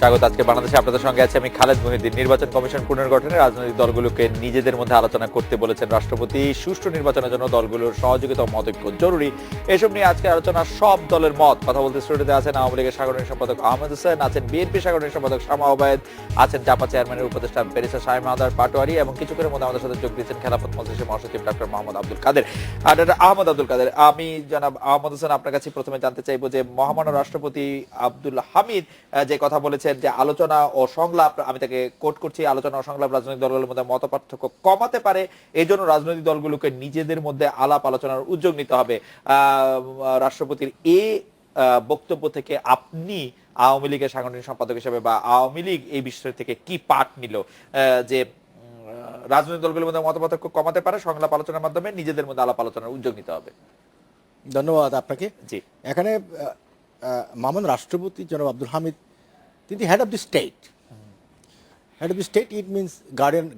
স্বাগত। আজকে বাংলাদেশে আপনাদের সঙ্গে আছে আমি খালেদ মহিউদ্দিন। নির্বাচন কমিশন পুনর্গঠনে রাজনৈতিক দলগুলোকে নিজেদের মধ্যে আলোচনা করতে বলেছেন রাষ্ট্রপতি। সুষ্ঠু নির্বাচনের জন্য দলগুলোর সহযোগিতা ও মতৈক্য জরুরি। এসব নিয়ে আজকে আলোচনা সব দলের মত। কথা বলতে স্টুডিওতে আছেন আওয়ামী লীগের সাধারণ সম্পাদক আহমেদ হোসেন, আছেন বিএনপি সাধারণ সম্পাদক শামা ওবায়েদ, আছেন জাপা চেয়ারম্যানের উপদেষ্টা ব্যারিস্টার শামীম আহমেদ পাটোয়ারি এবং কিছুক্ষণের মধ্যে আমাদের সাথে যোগ দিচ্ছেন খেলাফত মজলিসের মহাসচিব ডক্টর মোহাম্মদ আব্দুল কাদের। আর আহমদ আব্দুল কাদের, আমি জনাব আহমদ হোসেন আপনার কাছে প্রথমে জানতে চাইবো যে মহামান্য রাষ্ট্রপতি আব্দুল হামিদ যে কথা বলেছেন যে আলোচনা ও সংলাপ, আমি তাকে কোট করছি, আলোচনা ও সংলাপ রাজনৈতিক দলগুলোর মধ্যে মতপার্থক্য কমাতে পারে, এই জন্য রাজনৈতিক দলগুলোকে নিজেদের মধ্যে আলাপ আলোচনার উদ্যোগ নিতে হবে। রাষ্ট্রপতির এই বক্তব্য থেকে আপনি আওয়ামী লীগের সাংগঠনিক সম্পাদক হিসেবে বা আওয়ামী লীগ এই বিষয় থেকে কি পাঠ নিল যে রাজনৈতিক দলগুলোর মধ্যে মতপার্থক্য কমাতে পারে, সংলাপ আলোচনার মাধ্যমে নিজেদের মধ্যে আলাপ আলোচনার উদ্যোগ নিতে হবে? ধন্যবাদ আপনাকে। জি, এখানে মাননীয় রাষ্ট্রপতি জনাব আব্দুল হামিদ, তিনি head of the state. Head of the state it means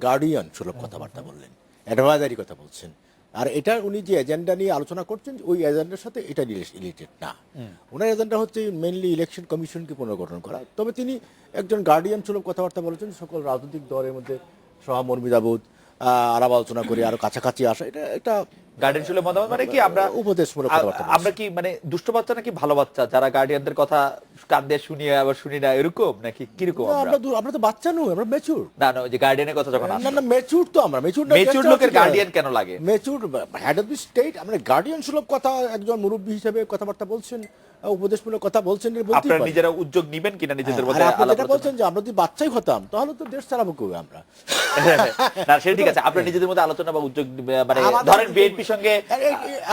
guardian সুলভ কথাবার্তা বললেন, অ্যাডভাইজারি কথা বলছেন। আর এটা উনি যে এজেন্ডা নিয়ে আলোচনা করছেন ওই এজেন্ডার সাথে এটা রিলেটেড না। ওনার এজেন্ডা হচ্ছে মেনলি ইলেকশন কমিশনকে পুনর্গঠন করা। তবে তিনি একজন গার্ডিয়ান সুলভ কথাবার্তা বলেছেন, সকল রাজনৈতিক দলের মধ্যে সহমর্মিতাবোধ আলাপ আলোচনা করে আরো কাছাকাছি আসা, এটা একটা গার্ডিয়ান ছিল মতামত মানে কি আমরা উপদেশমূলক কথাবার্তা। আমরা কি মানে দুষ্ট বাচ্চা নাকি ভালো বাচ্চা যারা গার্ডিয়ানদের কথা কান দিয়ে শুনিয়ে আবার শুনি না, এরকম নাকি কিরকম? আমরা তো বাচ্চা নই, আমরা ম্যাচিউর। না না, ওই যে গার্ডিয়ানের কথা যখন আসে, না ম্যাচিউর তো আমরা ম্যাচিউর লোকের গার্ডিয়ান কেন লাগে? Mature head of the state, আমরা গার্ডিয়ান সুলভ কথা একজন মুরব্বী হিসেবে কথাবার্তা বলছেন, উপদেশমূলক কথা বলছেন। আপনারা নিজেরা উদ্যোগ নিবেন কিনা নিজেদের মধ্যে আলাপ আলোচনা? বলছেন যে আমরা যদি বাচ্চাই হতাম তাহলে তো দেশ চালাবো কবে আমরা? না সেটা ঠিক আছে, আপনারা নিজেদের মধ্যে আলোচনা বা উদ্যোগ মানে ধরেন বিএনপি সঙ্গে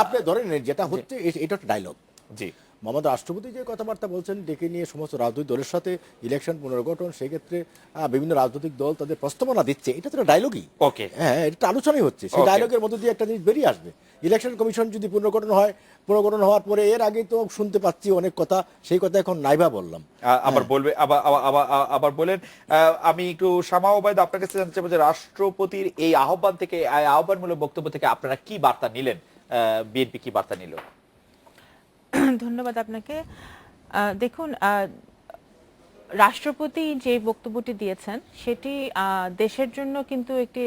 আপনি ধরেন যেটা হচ্ছে এটা একটা ডায়লগ। জি, মোহাম্মদ রাষ্ট্রপতি যে কথাবার্তা বলছেন ডেকে নিয়ে সমস্ত রাজনৈতিক দলের সাথে ইলেকশন পুনর্গঠন, সেক্ষেত্রে বিভিন্ন রাজনৈতিক দল তাদের প্রস্তাবনা দিচ্ছে, এটা তো ডায়লগই। ওকে, হ্যাঁ, এটা আলোচনাই হচ্ছে। সেই ডায়লগের মধ্যে দিয়ে একটা জিনিস বেরিয়ে আসবে। ইলেকশন কমিশন যদি পুনর্গঠন হওয়ার পরে এর আগে তো শুনতে পাচ্ছি অনেক কথা, সেই কথা এখন নাইবা বললাম, আবার বলবে আবার বলেন। আমি একটু শামা ওবায়েদ আপনার কাছে জানতে চাইবো যে রাষ্ট্রপতির এই আহ্বান থেকে, আহ্বানমূলক বক্তব্য থেকে আপনারা কি বার্তা নিলেন? বিএনপি কি বার্তা নিল? ধন্যবাদ আপনাকে। দেখুন, রাষ্ট্রপতি যে বক্তব্যটি দিয়েছেন সেটি দেশের জন্য কিন্তু একটি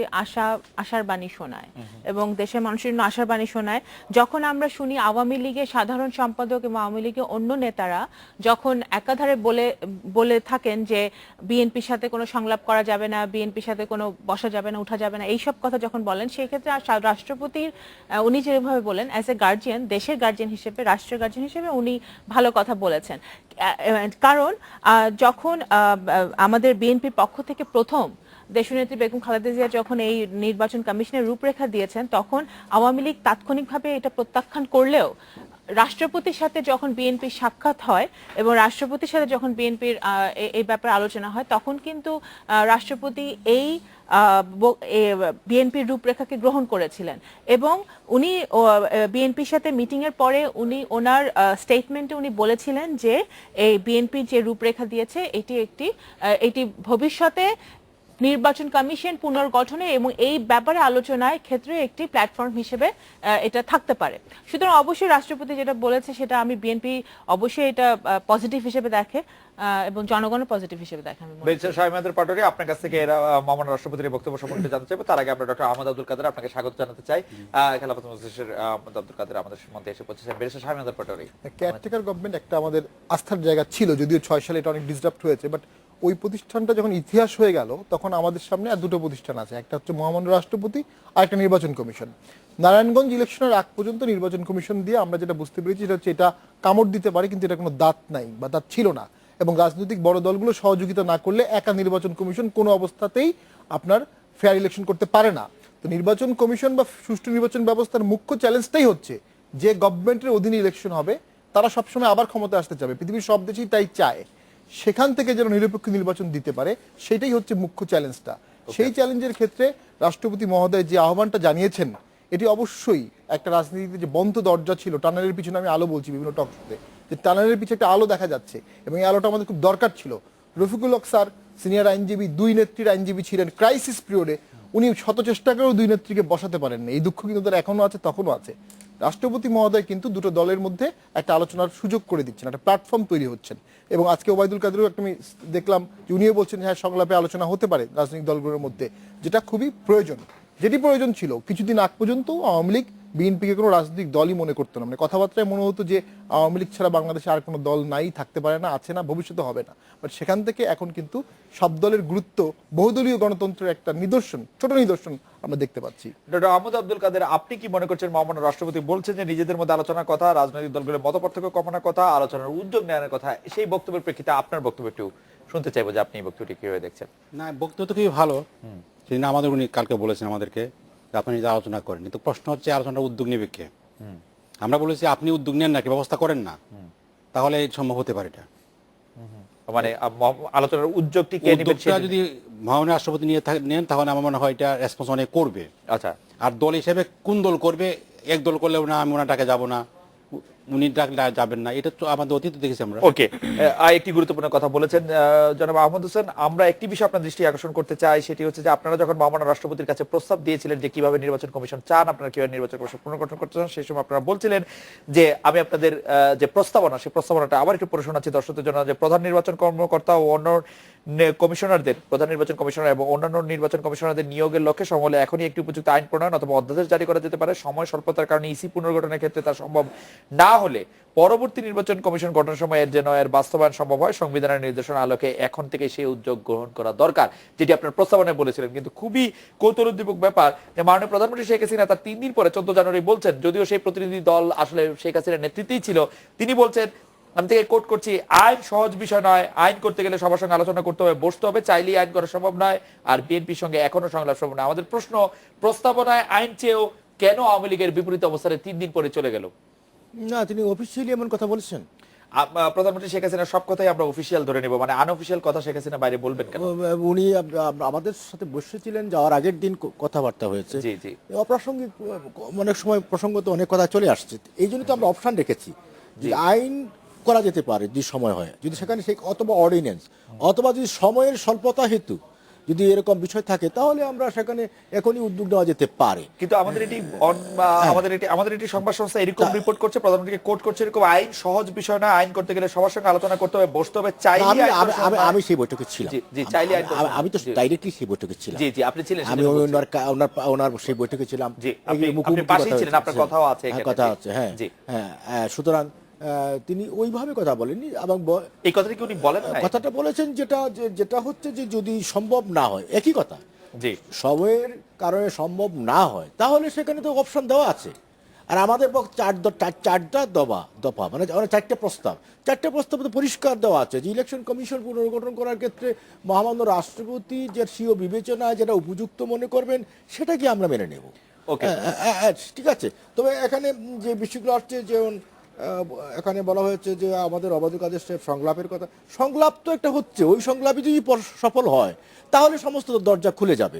আশার বাণী শোনায় এবং দেশের মানুষের জন্য আশার বাণী শোনায়। যখন আমরা শুনি আওয়ামী লীগের সাধারণ সম্পাদক এবং আওয়ামী লীগের অন্য নেতারা যখন একাধারে বলে থাকেন যে বিএনপির সাথে কোনো সংলাপ করা যাবে না, বিএনপির সাথে কোনো বসা যাবে না, উঠা যাবে না, এইসব কথা যখন বলেন, সেই ক্ষেত্রে রাষ্ট্রপতির উনি যেভাবে বলেন অ্যাজ এ গার্জিয়ান, দেশের গার্জিয়ান হিসেবে, রাষ্ট্রের গার্জিয়ান হিসেবে উনি ভালো কথা বলেছেন। কারণ যখন আমাদের বিএনপির পক্ষ থেকে প্রথম দেশনেত্রী বেগম খালেদা জিয়া যখন এই নির্বাচন কমিশনের রূপরেখা দিয়েছেন, তখন আওয়ামী লীগ তাৎক্ষণিকভাবে এটা প্রত্যাখ্যান করলেও রাষ্ট্রপতির সাথে যখন বিএনপির সাক্ষাৎ হয় এবং রাষ্ট্রপতির সাথে যখন বিএনপির এই ব্যাপারে আলোচনা হয়, তখন কিন্তু রাষ্ট্রপতি এই বিএনপির রূপরেখাকে গ্রহণ করেছিলেন এবং উনি বিএনপির সাথে মিটিং এর পরে উনি ওনার স্টেটমেন্টে উনি বলেছিলেন যে এই বিএনপি যে রূপরেখা দিয়েছে এটি ভবিষ্যতে নির্বাচন কমিশন পুনর্গঠনে এবং এই ব্যাপারে আলোচনার ক্ষেত্রে একটি প্ল্যাটফর্ম হিসেবে এটা থাকতে পারে। সুতরাং অবশ্যই রাষ্ট্রপতি যেটা বলেছে সেটা আমি বিএনপি অবশ্যই এটা পজিটিভ হিসেবে দেখে এবং জনগণও পজিটিভ হিসেবে দেখে। আমি শামীম পাটোয়ারি, আপনার কাছ থেকে মহামান্য রাষ্ট্রপতির বক্তব্য সম্পর্কে জানতে চাইবো। তার আগে আমরা ডক্টর আহমদ আব্দুল কাদের আপনাকে স্বাগত জানাতে চাই। খেলাফত মজলিসের আহমদ আব্দুল কাদের আমাদের মধ্যে এসে পৌঁছেছেন। Barrister Shamim Patwari, caretaker government একটা আমাদের আস্থার জায়গা ছিল, যদিও 6 সালে এটা অনেক ডিসরাপ্ট হয়েছে, বাট ওই প্রতিষ্ঠানটা যখন ইতিহাস হয়ে গেল তখন আমাদের সামনে আর দুটো প্রতিষ্ঠান আছে, একটা হচ্ছে মহামান্য রাষ্ট্রপতি আর একটা নির্বাচন কমিশন। নারায়ণগঞ্জ ইলেকশনের আগ পর্যন্ত নির্বাচন কমিশন দিয়ে আমরা যেটা বুঝতে পেরেছি সেটা হচ্ছে এটা কামড় দিতে পারে, কিন্তু এটা কোনো দাঁত নাই বা দাঁত ছিল না, এবং রাজনৈতিক বড় দলগুলো সহযোগিতা না করলে একা নির্বাচন কমিশন কোনো অবস্থাতেই আপনার ফেয়ার ইলেকশন করতে পারে না। তো নির্বাচন কমিশন বা সুষ্ঠু নির্বাচন ব্যবস্থার মুখ্য চ্যালেঞ্জটাই হচ্ছে যে গভর্নমেন্টের অধীনে ইলেকশন হবে তারা সবসময় আবার ক্ষমতা আসতে চাবে, পৃথিবীর সব দেশেই তাই চায়, সেখান থেকে যেন নিরপেক্ষ নির্বাচন দিতে পারে সেটাই হচ্ছে মুখ্য চ্যালেঞ্জটা। সেই চ্যালেঞ্জের ক্ষেত্রে রাষ্ট্রপতি মহোদয় যে আহ্বানটা জানিয়েছেন এটি অবশ্যই একটা রাজনীতিতে যে বন্ধ দরজা ছিল, টানেলের পিছনে আমি আলো বলছি বিভিন্ন টক শোতে, যে টানেলের পিছনে একটা আলো দেখা যাচ্ছে এবং এই আলোটা আমাদের খুব দরকার ছিল। রফিকুল হক স্যার সিনিয়র আইনজীবী, 2 নেত্রীর আইনজীবী ছিলেন, ক্রাইসিস পিরিয়ডে উনি শত চেষ্টা করেও 2 নেত্রীকে বসাতে পারেননি। এই দুঃখ কিন্তু তার এখনো আছে, তখনও আছে। রাষ্ট্রপতি মহোদয় কিন্তু দুটো দলের মধ্যে একটা আলোচনার সুযোগ করে দিচ্ছেন, একটা প্ল্যাটফর্ম তৈরি হচ্ছেন। এবং আজকে ওবায়দুল কাদেরও একটা আমি দেখলাম যে উনিও বলছেন হ্যাঁ সংলাপে আলোচনা হতে পারে রাজনৈতিক দলগুলোর মধ্যে, যেটা খুবই প্রয়োজন। যেটি প্রয়োজন ছিল কিছুদিন আগ পর্যন্ত আওয়ামী লীগ বিএনপিকে কোনো রাজনৈতিক দলই মনে করতো না, মানে কথাবার্তায় মনে হতো যে আওয়ামী লীগ ছাড়া বাংলাদেশে আর কোনো দল নাই, থাকতে পারে না, আছে না, ভবিষ্যতে হবে না। বাট সেখান থেকে এখন কিন্তু সব দলের গুরুত্ব, বহুদলীয় গণতন্ত্রের একটা নিদর্শন, ছোট নিদর্শন আমরা দেখতে পাচ্ছি। ডক্টর আহমদ আব্দুল কাদের, আপনি কি মনে করছেন মহামান্য রাষ্ট্রপতি বলছেন যে নিজেদের মধ্যে আলোচনার কথা, রাজনৈতিক দলগুলোর মতপার্থক্য কমানোর কথা, আলোচনার উদ্যোগ নেওয়ার কথা, সেই বক্তব্যের প্রেক্ষিতে আপনার বক্তব্য একটু শুনতে চাইবো যে আপনি এই বক্তব্যটি কিভাবে দেখছেন? না, বক্তব্য তো খুবই ভালো। সেদিন আমাদের উনি কালকে বলেছেন আমাদেরকে যে আপনি নিজে আলোচনা করেন, কিন্তু প্রশ্ন হচ্ছে আলোচনার উদ্যোগ নেবে কে? আমরা বলেছি আপনি উদ্যোগ নেন না, কি ব্যবস্থা করেন না, তাহলে সম্ভব হতে পারে এটা। মানে আলোচনার উদ্যোগটি কে নেবেন? উদ্যোগটা যদি মহামান্য রাষ্ট্রপতি নেন তাহলে আমার মনে হয় এটা রেসপন্স অনেক করবে। আচ্ছা, আর দল হিসেবে কোন দল করবে? এক দল করলেও না, আমি ওনার ডাকে যাবো না, উনি ডাকলে যাবেন না, এটা তো আমাদের অতীতে দেখেছি আমরা। ওকে, একটি গুরুত্বপূর্ণ কথা বলেছেন জনাব আহমদ হোসেন। আমরা একটি বিষয় আপনার দৃষ্টি আকর্ষণ করতে চাই, সেটি হচ্ছে যে আপনারা যখন মহামান্য রাষ্ট্রপতির কাছে প্রস্তাব দিয়েছিলেন যে কিভাবে নির্বাচন কমিশন চান, আপনারা কিভাবে নির্বাচন কমিশন পুনর্গঠন করতে চান, সেই সময় আপনারা বলছিলেন যে আমি আপনাদের যে প্রস্তাবনা, সেই প্রস্তাবনাটা আবার একটু পড়ে শোনাচ্ছি দর্শকদের জন্য, যে প্রধান নির্বাচন কর্মকর্তা ও অন্য কমিশনারদের, প্রধান নির্বাচন কমিশনার এবং অন্যান্য নির্বাচন কমিশনারদের নিয়োগের লক্ষ্যে সমলে এখনই একটি উপযুক্ত আইন প্রণয়ন অথবা অধ্যাদেশ জারি করা যেতে পারে। সময় স্বল্পতার কারণে ইসি পুনর্গঠনের ক্ষেত্রে তা সম্ভব না হলে পরবর্তী নির্বাচন কমিশন গঠনের সময় যেন এর বাস্তবায়ন সম্ভব হয়, সংবিধানের নির্দেশনা আলোকে এখন থেকে সেই উদ্যোগ গ্রহণ করা দরকার, যেটি আপনার প্রস্তাবনায় বলেছিলেন। কিন্তু খুবই কৌতূহলোদ্দীপক ব্যাপার যে মাননীয় প্রধানমন্ত্রী শেখ হাসিনা তার 3 দিন পরে 14 জানুয়ারি বলছেন, যদিও সেই প্রতিনিধি দল আসলে শেখ হাসিনার নেতৃত্বেই ছিল, তিনি বলছেন, আমি থেকে কোট করছি, আইন সহজ বিষয় নয়, আইন করতে গেলে সবার সঙ্গে আলোচনা করতে হবে, বসতে হবে, চাইলেই আইন করা সম্ভব নয়, আর বিএনপির সঙ্গে এখনো সংলাপ সম্ভব নয়। আমাদের প্রশ্ন, প্রস্তাবনায় আইন চেয়েও কেন আওয়ামী লীগের বিপরীত অবস্থানে 3 দিন পরে চলে গেল? না, তিনি অফিসিয়ালি এমন কথা বলেছেন। প্রধানমন্ত্রী শেখ হাসিনার সব কথাই আমরা অফিসিয়াল ধরে নেব, মানে আনঅফিসিয়াল কথা শেখ হাসিনা বাইরে বলবেন কেন? উনি আমাদের সাথে বসেছিলেন, যাওয়ার আগের দিন কথাবার্তা হয়েছে। জি জি, অপ্রাসঙ্গিক অনেক সময় প্রসঙ্গত অনেক কথা চলে আসছে, এই জন্য তো আমরা অপশন রেখেছি যে আইন করা যেতে পারে যদি সময় হয়, যদি সেখানে সেই অথবা অর্ডিন্যান্স, অথবা যদি সময়ের স্বল্পতা হেতু যদি এরকম বিষয় থাকে তাহলে আমরা সেখানে এখনই উদ্যোগ নেওয়া যেতে পারে। কিন্তু আমাদের এটি সংবাদ সংস্থা এরকম রিপোর্ট করছে, প্রধানমন্ত্রীকে কোট করছে এরকম, আইন সহজ বিষয় না, আইন করতে গেলে সবার সঙ্গে আলোচনা করতে হবে, বসতে হবে, চাইলে আমি সেই বৈঠকে ছিলাম। জি, চাইলে আমি তো ডাইরেক্টলি সেই বৈঠকে ছিলাম। জি জি, আপনি ছিলেন, আমি ওনার সেই বৈঠকে ছিলাম। জি, আপনি পাশেই ছিলেন, আপনার কথাও আছে এখানে। কথা আছে, হ্যাঁ হ্যাঁ। সুতরাং তিনি ওইভাবে কথা বলেননি, এবং এই কথাটা কি উনি বলেন না? কথাটা বলেছেন যেটা হচ্ছে যে যদি সম্ভব না হয়, একই কথা, জি, সময়ের কারণে সম্ভব না হয় তাহলে সেখানে তো অপশন দেওয়া আছে। আর আমাদের পক্ষে চারটা দফা মানে 4টে প্রস্তাব, 4টে প্রস্তাব তো পরিষ্কার দেওয়া আছে যে ইলেকশন কমিশন পুনর্গঠন করার ক্ষেত্রে মহামান্য রাষ্ট্রপতি যে স্বীয় বিবেচনায় যেটা উপযুক্ত মনে করবেন সেটাকে আমরা মেনে নেব। ওকে, ঠিক আছে। তবে এখানে যে বিষয়গুলো আসছে, যেমন এখানে বলা হয়েছে যে আমাদের অবাধ কাদের সংলাপের কথা, সংলাপ তো একটা হচ্ছে, ওই সংলাপই যদি সফল হয় তাহলে সমস্ত দরজা খুলে যাবে।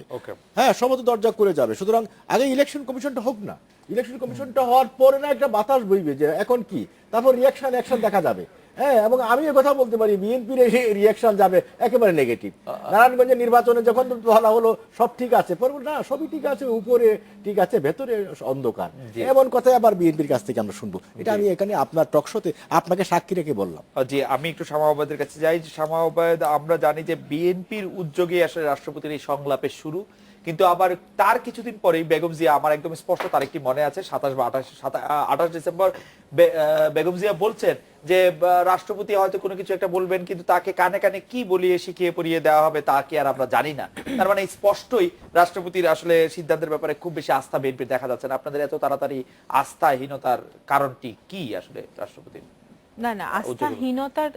হ্যাঁ, সমস্ত দরজা খুলে যাবে। সুতরাং আগে ইলেকশন কমিশনটা হোক না, ইলেকশন কমিশনটা হওয়ার পরে না একটা বাতাস বইবে যে এখন কি, তারপর অ্যাকশন দেখা যাবে। হ্যাঁ, এবং আমি কথা বলতে পারি বিএনপির রিয়াকশন যাবে একেবারে নেগেটিভ। নারায়ণগঞ্জের নির্বাচনে যখন বলা হলো সব ঠিক আছে, না সবই ঠিক আছে, উপরে ঠিক আছে, ভেতরে অন্ধকার, এমন কথাই আবার বিএনপির কাছ থেকে আমরা শুনবো। এটা আমি এখানে আপনার টকশোতে আপনাকে সাক্ষী রেখে বললাম। জি, আমি একটু শামা ওবায়দের কাছে যাই। শামা ওবায়দ, আমরা জানি যে বিএনপির উদ্যোগে আসলে রাষ্ট্রপতির এই সংলাপের শুরু, কিন্তু আবার তার কিছুদিন পরেই বেগম জিয়া, আমার একদম স্পষ্ট তারিখটি মনে আছে, 27 ডিসেম্বর বেগম জিয়া বলছেন যে রাষ্ট্রপতি হয়তো কোনো কিছু একটা বলবেন, কিন্তু তাকে কানে কানে কি বলিয়ে শিখিয়ে পড়িয়ে দেওয়া হবে তা কি আর আমরা জানি না। তার মানে স্পষ্টই রাষ্ট্রপতির আসলে সিদ্ধান্তের ব্যাপারে খুব বেশি আস্থা বিএনপির দেখা যাচ্ছে না। আপনাদের এত তাড়াতাড়ি আস্থাহীনতার কারণটি কি আসলে রাষ্ট্রপতির? না, আস্থাহীনতার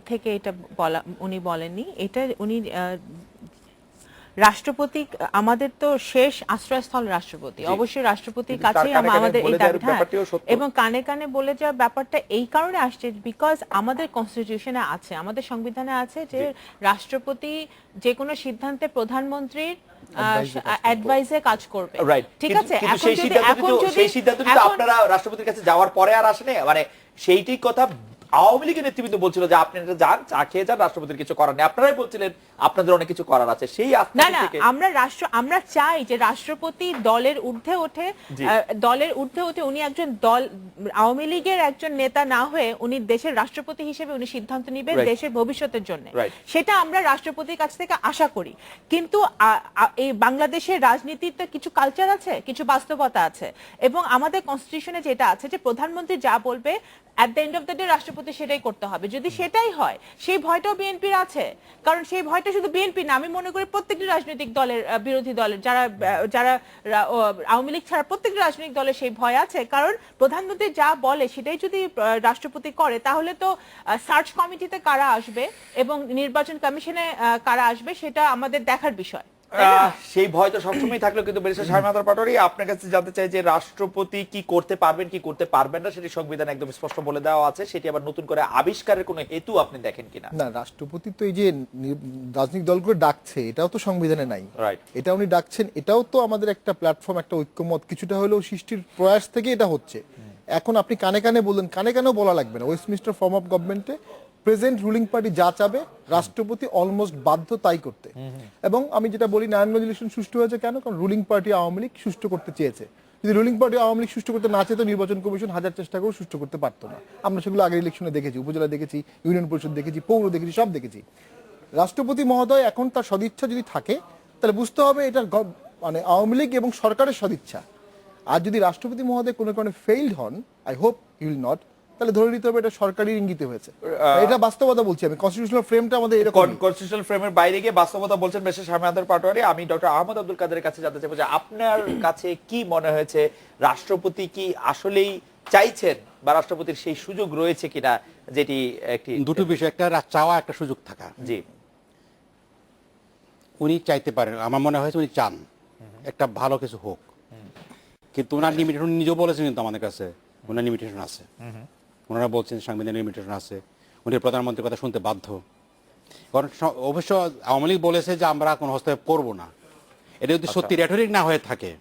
থেকে এটা বলা উনি বলেননি, এটা উনি রাষ্ট্রপতি, আমাদের তো শেষ আশ্রয়স্থল রাষ্ট্রপতি, অবশ্যই রাষ্ট্রপতির কাছে আমাদের এই দাবিটা, এবং কানে কানে বলে যাওয়ার ব্যাপারটা এই কারণে আসছে বিকজ আমাদের কনস্টিটিউশনে আছে, আমাদের সংবিধানে আছে যে রাষ্ট্রপতি যে কোনো সিদ্ধান্তে প্রধানমন্ত্রীর অ্যাডভাইসে কাজ করবে। ঠিক আছে, এখন সেই সিদ্ধান্ত আপনারা রাষ্ট্রপতির কাছে যাওয়ার পরে আর আসেনি, মানে সেইটাই কথা আওয়ামী লীগের নেতৃবৃন্দ বলছিল যে আপনি এটা যান, চা খেয়ে যান, রাষ্ট্রপতির কিছু করার নেই। আপনারাই বলছিলেন আপনাদের অনেক কিছু করার আছে। সেই আস্থা না না, থেকে আমরা চাই যে রাষ্ট্রপতি দলের ঊর্ধ্বে ওঠে, জি। দলের ঊর্ধ্বে ওঠে উনি একজন আওয়ামী লীগের একজন নেতা না হয়ে উনি দেশের রাষ্ট্রপতি হিসেবে উনি সিদ্ধান্ত নেবেন Right. দেশের ভবিষ্যতের জন্য। Right. সেটা আমরা রাষ্ট্রপতির কাছ থেকে আশা করি। কিন্তু এই বাংলাদেশের রাজনীতিতে কিছু কালচার আছে, কিছু বাস্তবতা আছে, এবং আমাদের কনস্টিটিউশনে যেটা আছে যে প্রধানমন্ত্রী যা বলবে at the end of the day রাষ্ট্রপতি সেটাই করতে হবে। যদি সেটাই হয়, সেই ভয়টাও বিএনপির আছে, কারণ সেই ভয়টা শুধু বিএনপি না, আমি মনে করি প্রত্যেকটি রাজনৈতিক দলের, বিরোধী দলের যারা আওয়ামী লীগ ছাড়া প্রত্যেকটি রাজনৈতিক দলের সেই ভয় আছে। কারণ প্রধানমন্ত্রী যা বলে সেটাই যদি রাষ্ট্রপতি করে, তাহলে তো সার্চ কমিটিতে কারা আসবে এবং নির্বাচন কমিশনে কারা আসবে সেটা আমাদের দেখার বিষয়। সেই ভয় তো সবসময় থাকলো। কিন্তু ব্যারিস্টার শামীম আখতার পাটোয়ারী, আপনার কাছে জানতে চাই যে রাষ্ট্রপতি কি করতে পারবেন কি করতে পারবেন না, সেটি সংবিধানে একদম স্পষ্ট বলে দেওয়া আছে। সেটি আবার নতুন করে আবিষ্কারের কোনো হেতু আপনি দেখেন কিনা? না, রাষ্ট্রপতি তো এই যে রাজনৈতিক দলগুলো ডাকছে, এটাও তো সংবিধানে নাই। Right. এটা উনি ডাকছেন, এটাও তো আমাদের একটা প্ল্যাটফর্ম, একটা ঐক্যমত কিছুটা হলেও সৃষ্টির প্রয়াস থেকে এটা হচ্ছে। এখন আপনি কানে কানে বললেন, কানে কানেও বলা লাগবে না। ওয়েস্টমিনিস্টার ফর্ম অফ গভর্নমেন্টে প্রেজেন্ট রুলিং পার্টি যা চাবে রাষ্ট্রপতি অলমোস্ট বাধ্য তাই করতে। এবং আমি যেটা বলি, নারায়ণগঞ্জ ইলেকশন সুষ্ঠু হয়েছে কেন? কারণ রুলিং পার্টি আওয়ামী লীগ সুষ্ঠু করতে চেয়েছে। যদি রুলিং পার্টি আওয়ামী লীগ সুষ্ঠু করতে না চেয়ে, তো নির্বাচন কমিশন হাজার চেষ্টা করে সুষ্ঠু করতে পারতো না। আমরা সেগুলো আগের ইলেকশনে দেখেছি, উপজেলা দেখেছি, ইউনিয়ন পরিষদ দেখেছি, পৌর দেখেছি, সব দেখেছি। রাষ্ট্রপতি মহোদয় এখন তার সদিচ্ছা যদি থাকে, তাহলে বুঝতে হবে এটা মানে আওয়ামী লীগ এবং সরকারের সদিচ্ছা। আর যদি রাষ্ট্রপতি মহোদয় কোনো কারণে ফেইলড হন, I hope he will not, তাহলে ধরে নিতে হবে এটা সরকারি ইঙ্গিতে হয়েছে। এটা বাস্তবতা বলছি আমি, কনস্টিটিউশনাল ফ্রেমটা আমাদের এরকম। কনস্টিটিউশনাল ফ্রেমের বাইরে গিয়ে বাস্তবতা বলছেন ব্যারিস্টার শামীম আখতার পাটোয়ারী। আমি ডক্টর আহমদ আব্দুল কাদেরের কাছে জানতে চাইবো যে আপনার কাছে কি মনে হয়েছে, রাষ্ট্রপতি কি আসলেই চাইছেন বা রাষ্ট্রপতির সেই সুযোগ রয়েছে কিনা, যেটি একটি দুটো বিষয়, একটা চাওয়া, একটা সুযোগ থাকা। জি, উনি চাইতে পারেন, আমার মনে হয়েছে উনি চান একটা ভালো কিছু হোক, কিন্তু ওনার লিমিটেশন নিজেও বলেছেন, কিন্তু আমাদের কাছে ওনার লিমিটেশন আছে। ওনারা বলছেন সাংবিধানিক লিমিটেশন আছে, উনি প্রধানমন্ত্রীর কথা শুনতে বাধ্য। কারণ অবশ্য আওয়ামী লীগ বলেছে যে আমরা কোনো হস্তক্ষেপ করবো না। এটা যদি সত্যি রেটরিক না হয়ে থাকে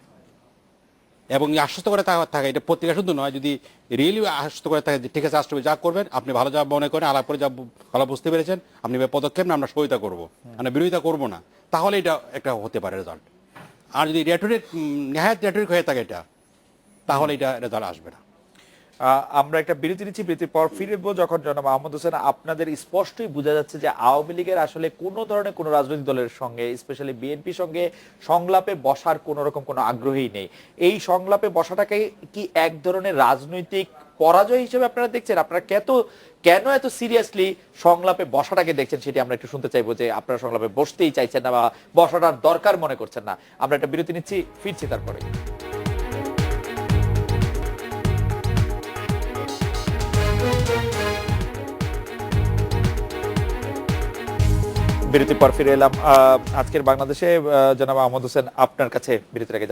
এবং আশ্বস্ত করে থাকে, এটা পত্রিকা শুধু নয়, যদি রিয়েলি আশ্বস্ত করে থাকে যে ঠিক আছে রাষ্ট্রপতি যা করবেন আপনি ভালো যা মনে করেন, আলাপ করে যা ভালো বুঝতে পেরেছেন, আপনি পদক্ষেপ না, আমরা সহায়তা করবো, আমরা বিরোধিতা করবো না, তাহলে এটা একটা হতে পারে রেজাল্ট। আর যদি রেটরিক নেহায়ত রেটরিক হয়ে থাকে এটা, তাহলে এটা রেজাল্ট আসবে না। আমরা একটা বিরতি নিচ্ছি, বিরতির পর ফিরবো। যখন জনাব আহমদ হোসেন, আপনাদের স্পষ্টই বোঝা যাচ্ছে যে আওয়ামী লীগের আসলে কোনো ধরনের কোনো রাজনৈতিক দলের সঙ্গে, স্পেশালি বিএনপির সঙ্গে সংলাপে বসার কোনো রকম কোনো আগ্রহী নেই। এই সংলাপে বসাটাকে কি এক ধরনের রাজনৈতিক পরাজয় হিসেবে আপনারা দেখছেন? আপনারা কেন এত সিরিয়াসলি সংলাপে বসাটাকে দেখছেন, সেটি আমরা একটু শুনতে চাইবো, যে আপনারা সংলাপে বসতেই চাইছেন না বা বসাটার দরকার মনে করছেন না। আমরা একটা বিরতি নিচ্ছি, ফিরছি তারপরে। বিরতির পর ফিরে এলাম। আজকের বাংলাদেশে জনাব আহমদ হোসেন, আপনার কাছে বিরতির আগে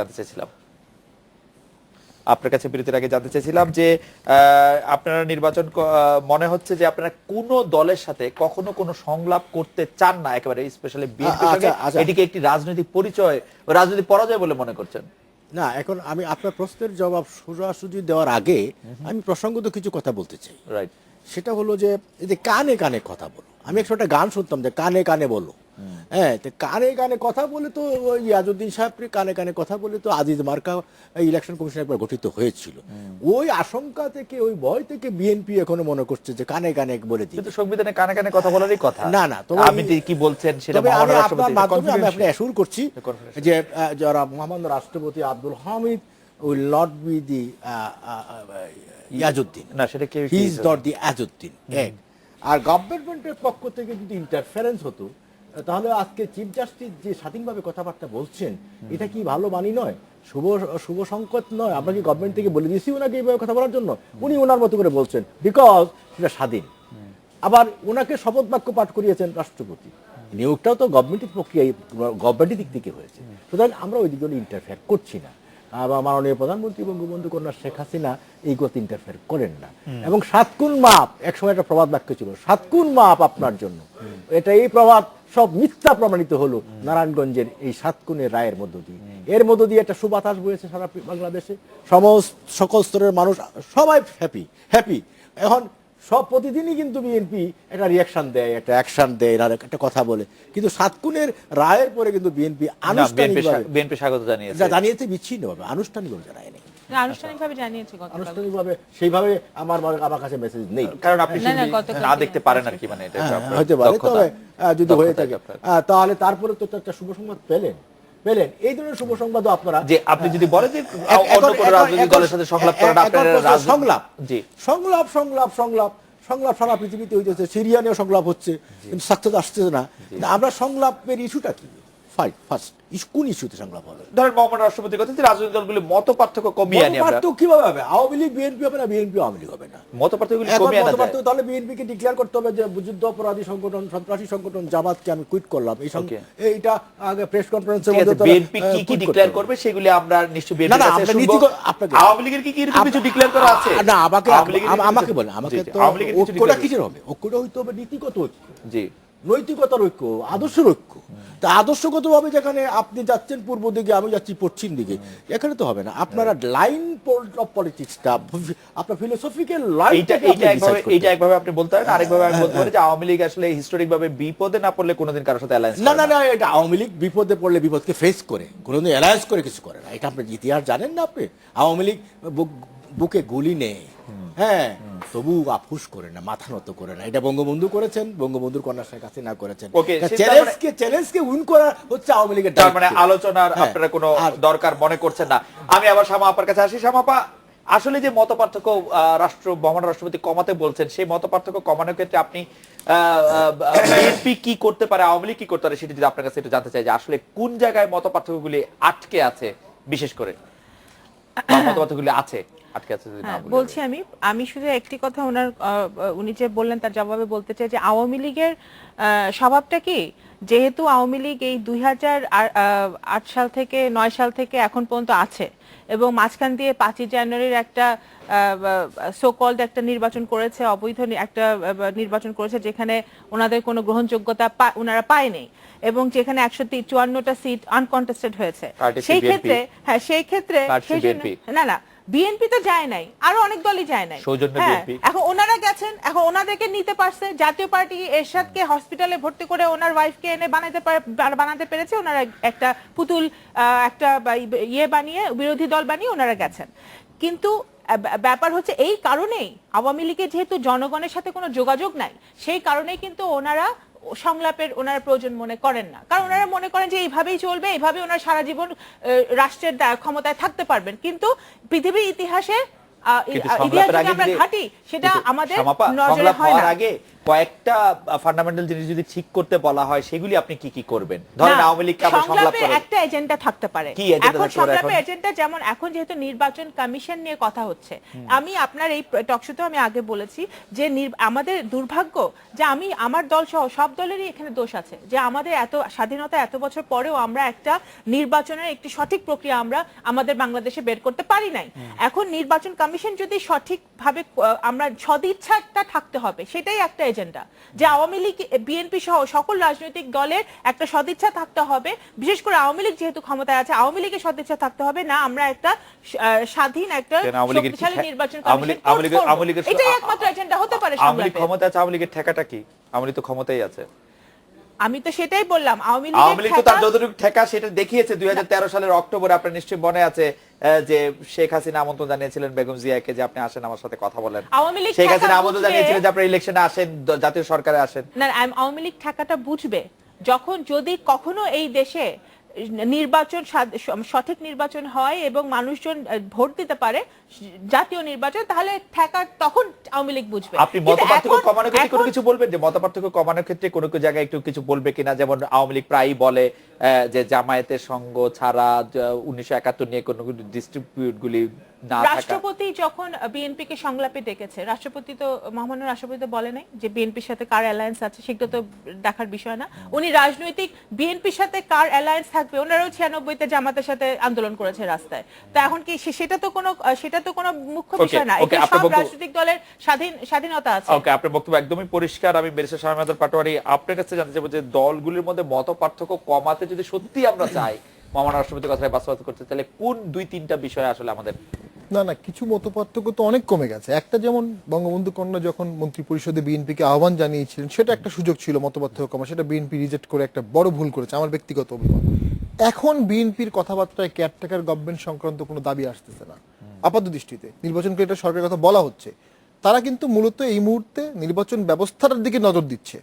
জানতে চাইছিলাম যে আপনারা নির্বাচন মনে হচ্ছে যে আপনারা কোন দলের সাথে কখনো কোনো সংলাপ করতে চান না একেবারে, স্পেশালি বিএনপির সঙ্গে। এটিকে একটি রাজনৈতিক পরিচয়, রাজনৈতিক পরাজয় বলে মনে করছেন? না, এখন আমি আপনার প্রশ্নের জবাব সোজাসুজি দেওয়ার আগে আমি প্রসঙ্গত কিছু কথা বলতে চাই। রাইট। সেটা হলো যে এই যে কানে কানে কথা বলো, আমি একটা গান শুনতাম যে কানে কানে বলো। হ্যাঁ, তো কানে কানে কথা বলে তো ইয়াজউদ্দিন সাহেব কানে কানে কথা বলে তো আজিজ মার্কা ইলেকশন কমিশন একবার গঠিত হয়েছিল। ওই আশঙ্কা থেকে, ওই ভয় থেকে বিএনপি এখনো মনে করছে যে কানে কানে বলে দিই। কিন্তু সংবিধানে কানে কানে কথা বলারই কথা। না না, আমি কি বলছেন সেটা আমি অ্যাসুর করছি যে যারা মহামান্য রাষ্ট্রপতি Abdul Hamid will not be the Iajuddin. না, সেটা কি he is not the Iajuddin. আর গভর্নমেন্টের পক্ষ থেকে যদি ইন্টারফারেন্স হতো, তাহলে আজকে চিফ জাস্টিস যে স্বাধীনভাবে কথাবার্তা বলছেন, এটা কি ভালো বাণী নয়, শুভ সংকেত নয়? আমরা কি গভর্নমেন্ট থেকে বলে দিয়েছি ওনাকে এইভাবে কথা বলার জন্য? উনি ওনার মতো করে বলছেন, বিকজ সেটা স্বাধীন। আবার ওনাকে শপথ বাক্য পাঠ করিয়েছেন রাষ্ট্রপতি, নিয়োগটাও তো গভর্নমেন্টের প্রক্রিয়া, গভর্নমেন্টের দিক থেকে হয়েছে। সুতরাং আমরা ওই দিকে ইন্টারফেয়ার করছি না। মাননীয় প্রধানমন্ত্রী বঙ্গবন্ধু কন্যা শেখ হাসিনা এই গতি ইন্টারফেয়ার করেন না। এবং 7 গুণ মাপ, একসময় একটা প্রবাদ বাক্য ছিল, 7 গুণ মাপ আপনার জন্য। এটা এই প্রবাদ সব মিথ্যা প্রমাণিত হলো নারায়ণগঞ্জের এই 7 গুণের রায়ের মধ্য দিয়ে। এর মধ্য দিয়ে একটা সুবাতাস বয়েছে সারা বাংলাদেশে, সকল স্তরের মানুষ সবাই হ্যাপি। এখন সব প্রতিদিনই কিন্তু বিএনপি একটা রিয়াকশন দেয়, একটা অ্যাকশন দেয়, একটা কথা বলে, কিন্তু 7 খুনের রায়ের পরে কিন্তু বিএনপি আনুষ্ঠানিকভাবে বিএনপি স্বাগত জানিয়েছে। জানিয়েছে বিচ্ছিন্নভাবে, আনুষ্ঠানিকভাবে জানায়নি। না, আনুষ্ঠানিকভাবে জানিয়েছে গতকাল। আনুষ্ঠানিকভাবে সেইভাবে আমার কাছে মেসেজ নেই, কারণ আপনি না, সেদিন গতকাল না দেখতে পারেন আর কি, মানে এটা আপনার হতে পারে। দক্ষতা। তবে যদি হয়ে দক্ষতা থাকে আপনার। তাহলে তারপরে তো একটা শুভ সংবাদ পেলেন। এই ধরনের শুভ সংবাদও আপনারা যে আপনি যদি বলেন যে অন্য কোনো রাজনৈতিক দলের সাথে সংলাপ করেন, আপনার সংলাপ, জি সংলাপ সংলাপ সংলাপ সংলাপ সারা পৃথিবীতে হইতেছে, সিরিয়ানেও সংলাপ হচ্ছে, কিন্তু সাকসেস আসছে না। আমরা সংলাপের ইস্যুটা কি? ফার্স্ট কোন ইস্যুতে সংলাপ হবে? ধরেন মহামান্য রাষ্ট্রপতির কথা যে রাজনৈতিক দলগুলি মত পার্থক্য কমিয়ে আনি আমরা। পার্থক্য কিভাবে হবে? আওয়ামী লীগ বিএনপি হবে না, বিএনপি আওয়ামী লীগ হবে না। মত পার্থক্যগুলি এখন কমিয়ে আনা যায়। মতপার্থক্য তাহলে বিএনপিকে ডিক্লেয়ার করতে হবে যে যুদ্ধ অপরাধী সংগঠন, সন্ত্রাসী সংগঠন জামাতকে আমি কুইট করলাম। এইটা আগে প্রেস কনফারেন্সের ঠিক আছে, মধ্যে বিএনপি কি কি ডিক্লেয়ার করবে সেগুলি আমরা নিশ্চয়ই বিএনপির না, কাছে আমরা শুনবো। আপনাকে আওয়ামী লীগের কি কি এরকম কিছু ডিক্লেয়ার করা আছে? না, আমাকে আওয়ামী লীগের কিছু- আমাকে বলেন, আমাকে জি, তো আওয়ামী লীগের কিছু ঐক্যটা declare- কিসের হবে? ঐক্যটা হইতে হবে নীতিগত ঐক্য, জি নৈতিকতার ঐক্য, আদর্শের ঐক্য। তা আদর্শগতভাবে যেখানে আপনি যাচ্ছেন পূর্ব দিকে, আমি যাচ্ছি পশ্চিম দিকে, এখানে তো হবে না। আপনারা লাইন অফ পলিটিক্সটা, আপনার ফিলোসফিক্যাল এইটা একভাবে আপনি বলতে পারেন, আরেকভাবে আমি বলতে পারি যে আওয়ামী লীগ আসলে হিস্টোরিক ভাবে বিপদে না পড়লে কোনোদিন কারোর সাথে অ্যালায়েন্স না না না, এটা আওয়ামী লীগ বিপদে পড়লে বিপদকে ফেস করে, কোনোদিন অ্যালায়েন্স করে কিছু করে না। এটা আপনার ইতিহাস জানেন না আপনি? আওয়ামী লীগ বুকে গুলি নেই, হ্যাঁ, তবু আফুস করে না, মাথা নত করে না। এটা বঙ্গবন্ধু করেছেন, বঙ্গবন্ধুর কন্যা শেখ হাসিনা করেছেন। Okay, চ্যালেঞ্জকে উইন করা হচ্ছে আওয়ামী লীগের তার মানে দায়িত্ব। আলোচনার হ্যাঁ, আপনারা কোনো আর- দরকার মনে করছেন না। আমি আবার শামা আপার কাছে আসি। শামা আপা, আসলে যে মত পার্থক্য মহামান্য রাষ্ট্রপতি কমাতে বলছেন, সেই মত পার্থক্য কমানোর ক্ষেত্রে আপনি বিএনপি কি করতে পারে, আওয়ামী লীগ কি করতে পারে, সেটা যদি আপনার কাছে একটু জানতে চাই যে আসলে কোন জায়গায় মত পার্থক্যগুলি আটকে আছে, বিশেষ করে বা মত পার্থক্যগুলি আছে আটকে আছে যদি না হ্যাঁ, বলেন। বলছি আমি শুধু একটি কথা উনি যে বললেন তার জবাবে বলতে চাই যে আওয়ামী লীগের স্বভাবটা কি, যেহেতু আওয়ামী লীগ এই 2008 সাল থেকে 9 সাল থেকে এখন পর্যন্ত আছে এবং মাঝখান দিয়ে 5ই জানুয়ারির একটা সো কল্ড একটা নির্বাচন করেছে, অবৈধ একটা নির্বাচন করেছে, যেখানে ওনাদের কোনো গ্রহণযোগ্যতা ওনারা পায়নি এবং যেখানে 154টা সিট আনকন্টেস্টেড হয়েছে। Party সেই BNP ক্ষেত্রে সেই জন্য BNP না বিএনপি তো যায় নাই, আরো অনেক দলই যায় নাই। সৌজন্য হ্যাঁ, BNP এখন ওনারা গেছেন, এখন ওনাদেরকে নিতে পারছে। জাতীয় পার্টি এরশাদকে হসপিটালে ভর্তি করে ওনার ওয়াইফকে এনে বানাতে পেরেছে। ওনারা একটা পুতুল একটা ইয়ে বানিয়ে, বিরোধী দল বানিয়ে ওনারা গেছেন। কিন্তু ব্যাপার হচ্ছে এই কারণেই আওয়ামী লীগের যেহেতু জনগণের সাথে কোনো যোগাযোগ নাই, সেই কারণেই কিন্তু ওনারা সংলাপের ওনারা প্রয়োজন মনে করেন না। কারণ ওনারা মনে করেন যে এইভাবেই চলবে, এইভাবে ওনারা সারা জীবন রাষ্ট্রের ক্ষমতায় থাকতে পারবেন। কিন্তু পৃথিবীর ইতিহাসে ইতিহাস যদি আমরা ঘাঁটি, সেটা আমাদের নজরে হয় না। আগে কয়েকটা ফান্ডামেন্টাল জিনিস যদি ঠিক করতে বলা হয়, সেগুলি আপনি কি কি করবেন? ধরেন আওয়ামী লীগকে আমরা সংলাপ সংলাপে করেন, একটা এজেন্ডা থাকতে পারে। কি এজেন্ডা এখন থাকতে পারে? সংলাপের এজেন্ডা যেমন এখন যেহেতু নির্বাচন কমিশন নিয়ে কথা হচ্ছে, আমি আপনার এই টকশোতে আমি আগে বলেছি যে আমাদের দুর্ভাগ্য যে আমার দল সহ সব দলেরই এখানে দোষ আছে যে আমাদের এত স্বাধীনতা এত বছর পরেও আমরা একটা নির্বাচনের একটি সঠিক প্রক্রিয়া আমরা আমাদের বাংলাদেশে বের করতে পারি নাই। এখন নির্বাচন কমিশন যদি সঠিকভাবে আমরা সদিচ্ছাটা থাকতে হবে, সেটাই একটা এজেন্ডা যে আওয়ামী লীগ বিএনপি সহ সকল রাজনৈতিক দলের একটা সদিচ্ছা থাকতে হবে। বিশেষ করে আওয়ামী লীগ যেহেতু ক্ষমতায় আছে, আওয়ামী লীগের সদিচ্ছা থাকতে হবে না আমরা একটা স্বাধীন একটা শক্তিশালী নির্বাচন কমিশন, এটাই একমাত্র এজেন্ডা হতে পারে আওয়ামী লীগ সংলাপে। ক্ষমতা আছে, আওয়ামী লীগের ঠেকাটা কি? আওয়ামী লীগ তো ক্ষমতায় আছে। আমি তো সেটাই বললাম, আওয়ামী লীগ তো তার যতটুকু ঠেকা সেটা দেখিয়েছে। 2013 সালের অক্টোবরে আপনার নিশ্চয়ই মনে আছে যে শেখ হাসিনা আমন্ত্রণ জানিয়েছিলেন বেগম জিয়াকে যে আপনি আসেন আমার সাথে কথা বলেন। আওয়ামী লীগ শেখ হাসিনা আমন্ত্রণ জানিয়েছিলেন যে আপনি ইলেকশনে আসেন, জাতীয় সরকারে আসেন। না, আওয়ামী লীগ ঠেকাটা বুঝবে যখন যদি কখনো এই দেশে নির্বাচন সঠিক নির্বাচন হয় এবং মানুষজন ভোট দিতে পারে জাতীয় নির্বাচন, তাহলে ঠেকার তখন আওয়ামী লীগ বুঝবে। আপনি মতপার্থক্য কমানোর ক্ষেত্রে কোনো কিছু বলবেন যে মতপার্থক্য কমানোর ক্ষেত্রে কোনো কোনো জায়গায় একটু কিছু বলবে কিনা? যেমন আওয়ামী লীগ প্রায়ই বলে যে জামায়াতের সঙ্গ ছাড়া 1971 নিয়ে কোনো ডিস্ট্রিবিউট গুলি না থাকা। রাষ্ট্রপতি যখন বিএনপি কে সংলাপে ডেকেছে, রাষ্ট্রপতি তো মহামান্য রাষ্ট্রপতি তো বলে নাই যে বিএনপির সাথে কার অ্যালায়েন্স আছে, সেটা তো দেখার বিষয় না। উনি রাজনৈতিক বিএনপির সাথে কার অ্যালায়েন্স থাকবে, ওনারাও 96-তে জামাতের সাথে আন্দোলন করেছে রাস্তায়। তো এখন কি সেটা তো কোনো মুখ্য বিষয় না। এটা সব রাজনৈতিক দলের স্বাধীনতা আছে। ওকে, আপনার বক্তব্য একদমই পরিষ্কার। আমি ব্যারিস্টার শামীম পাটোয়ারি আপনার কাছে জানতে চাইবো যে দলগুলির মধ্যে মতপার্থক্য কমাতে যদি সত্যি আমরা চাই মহামান্য রাষ্ট্রপতির কথায় বাস্তবায়ন করতে, তাহলে কোন 2-3টা বিষয় আসলে আমাদের না না, কিছু মতপার্থক্য তো অনেক কমে গেছে। একটা যেমন বঙ্গবন্ধু কন্যা যখন মন্ত্রী পরিষদে বিএনপিকে আহ্বান জানিয়েছিলেন, সেটা একটা সুযোগ ছিল মতপার্থক্য কমা, সেটা বিএনপি রিজেক্ট করে একটা বড় ভুল করেছে, আমার ব্যক্তিগত অভিমত। এখন বিএনপির কথাবার্তায় কেয়ারটেকার গভর্নমেন্ট সংক্রান্ত কোনো দাবি আসতেছে না আপাত দৃষ্টিতে। নির্বাচনকে এটা সরকারের কথা বলা হচ্ছে, তারা কিন্তু মূলত এই মুহূর্তে নির্বাচন ব্যবস্থার দিকে নজর দিচ্ছে,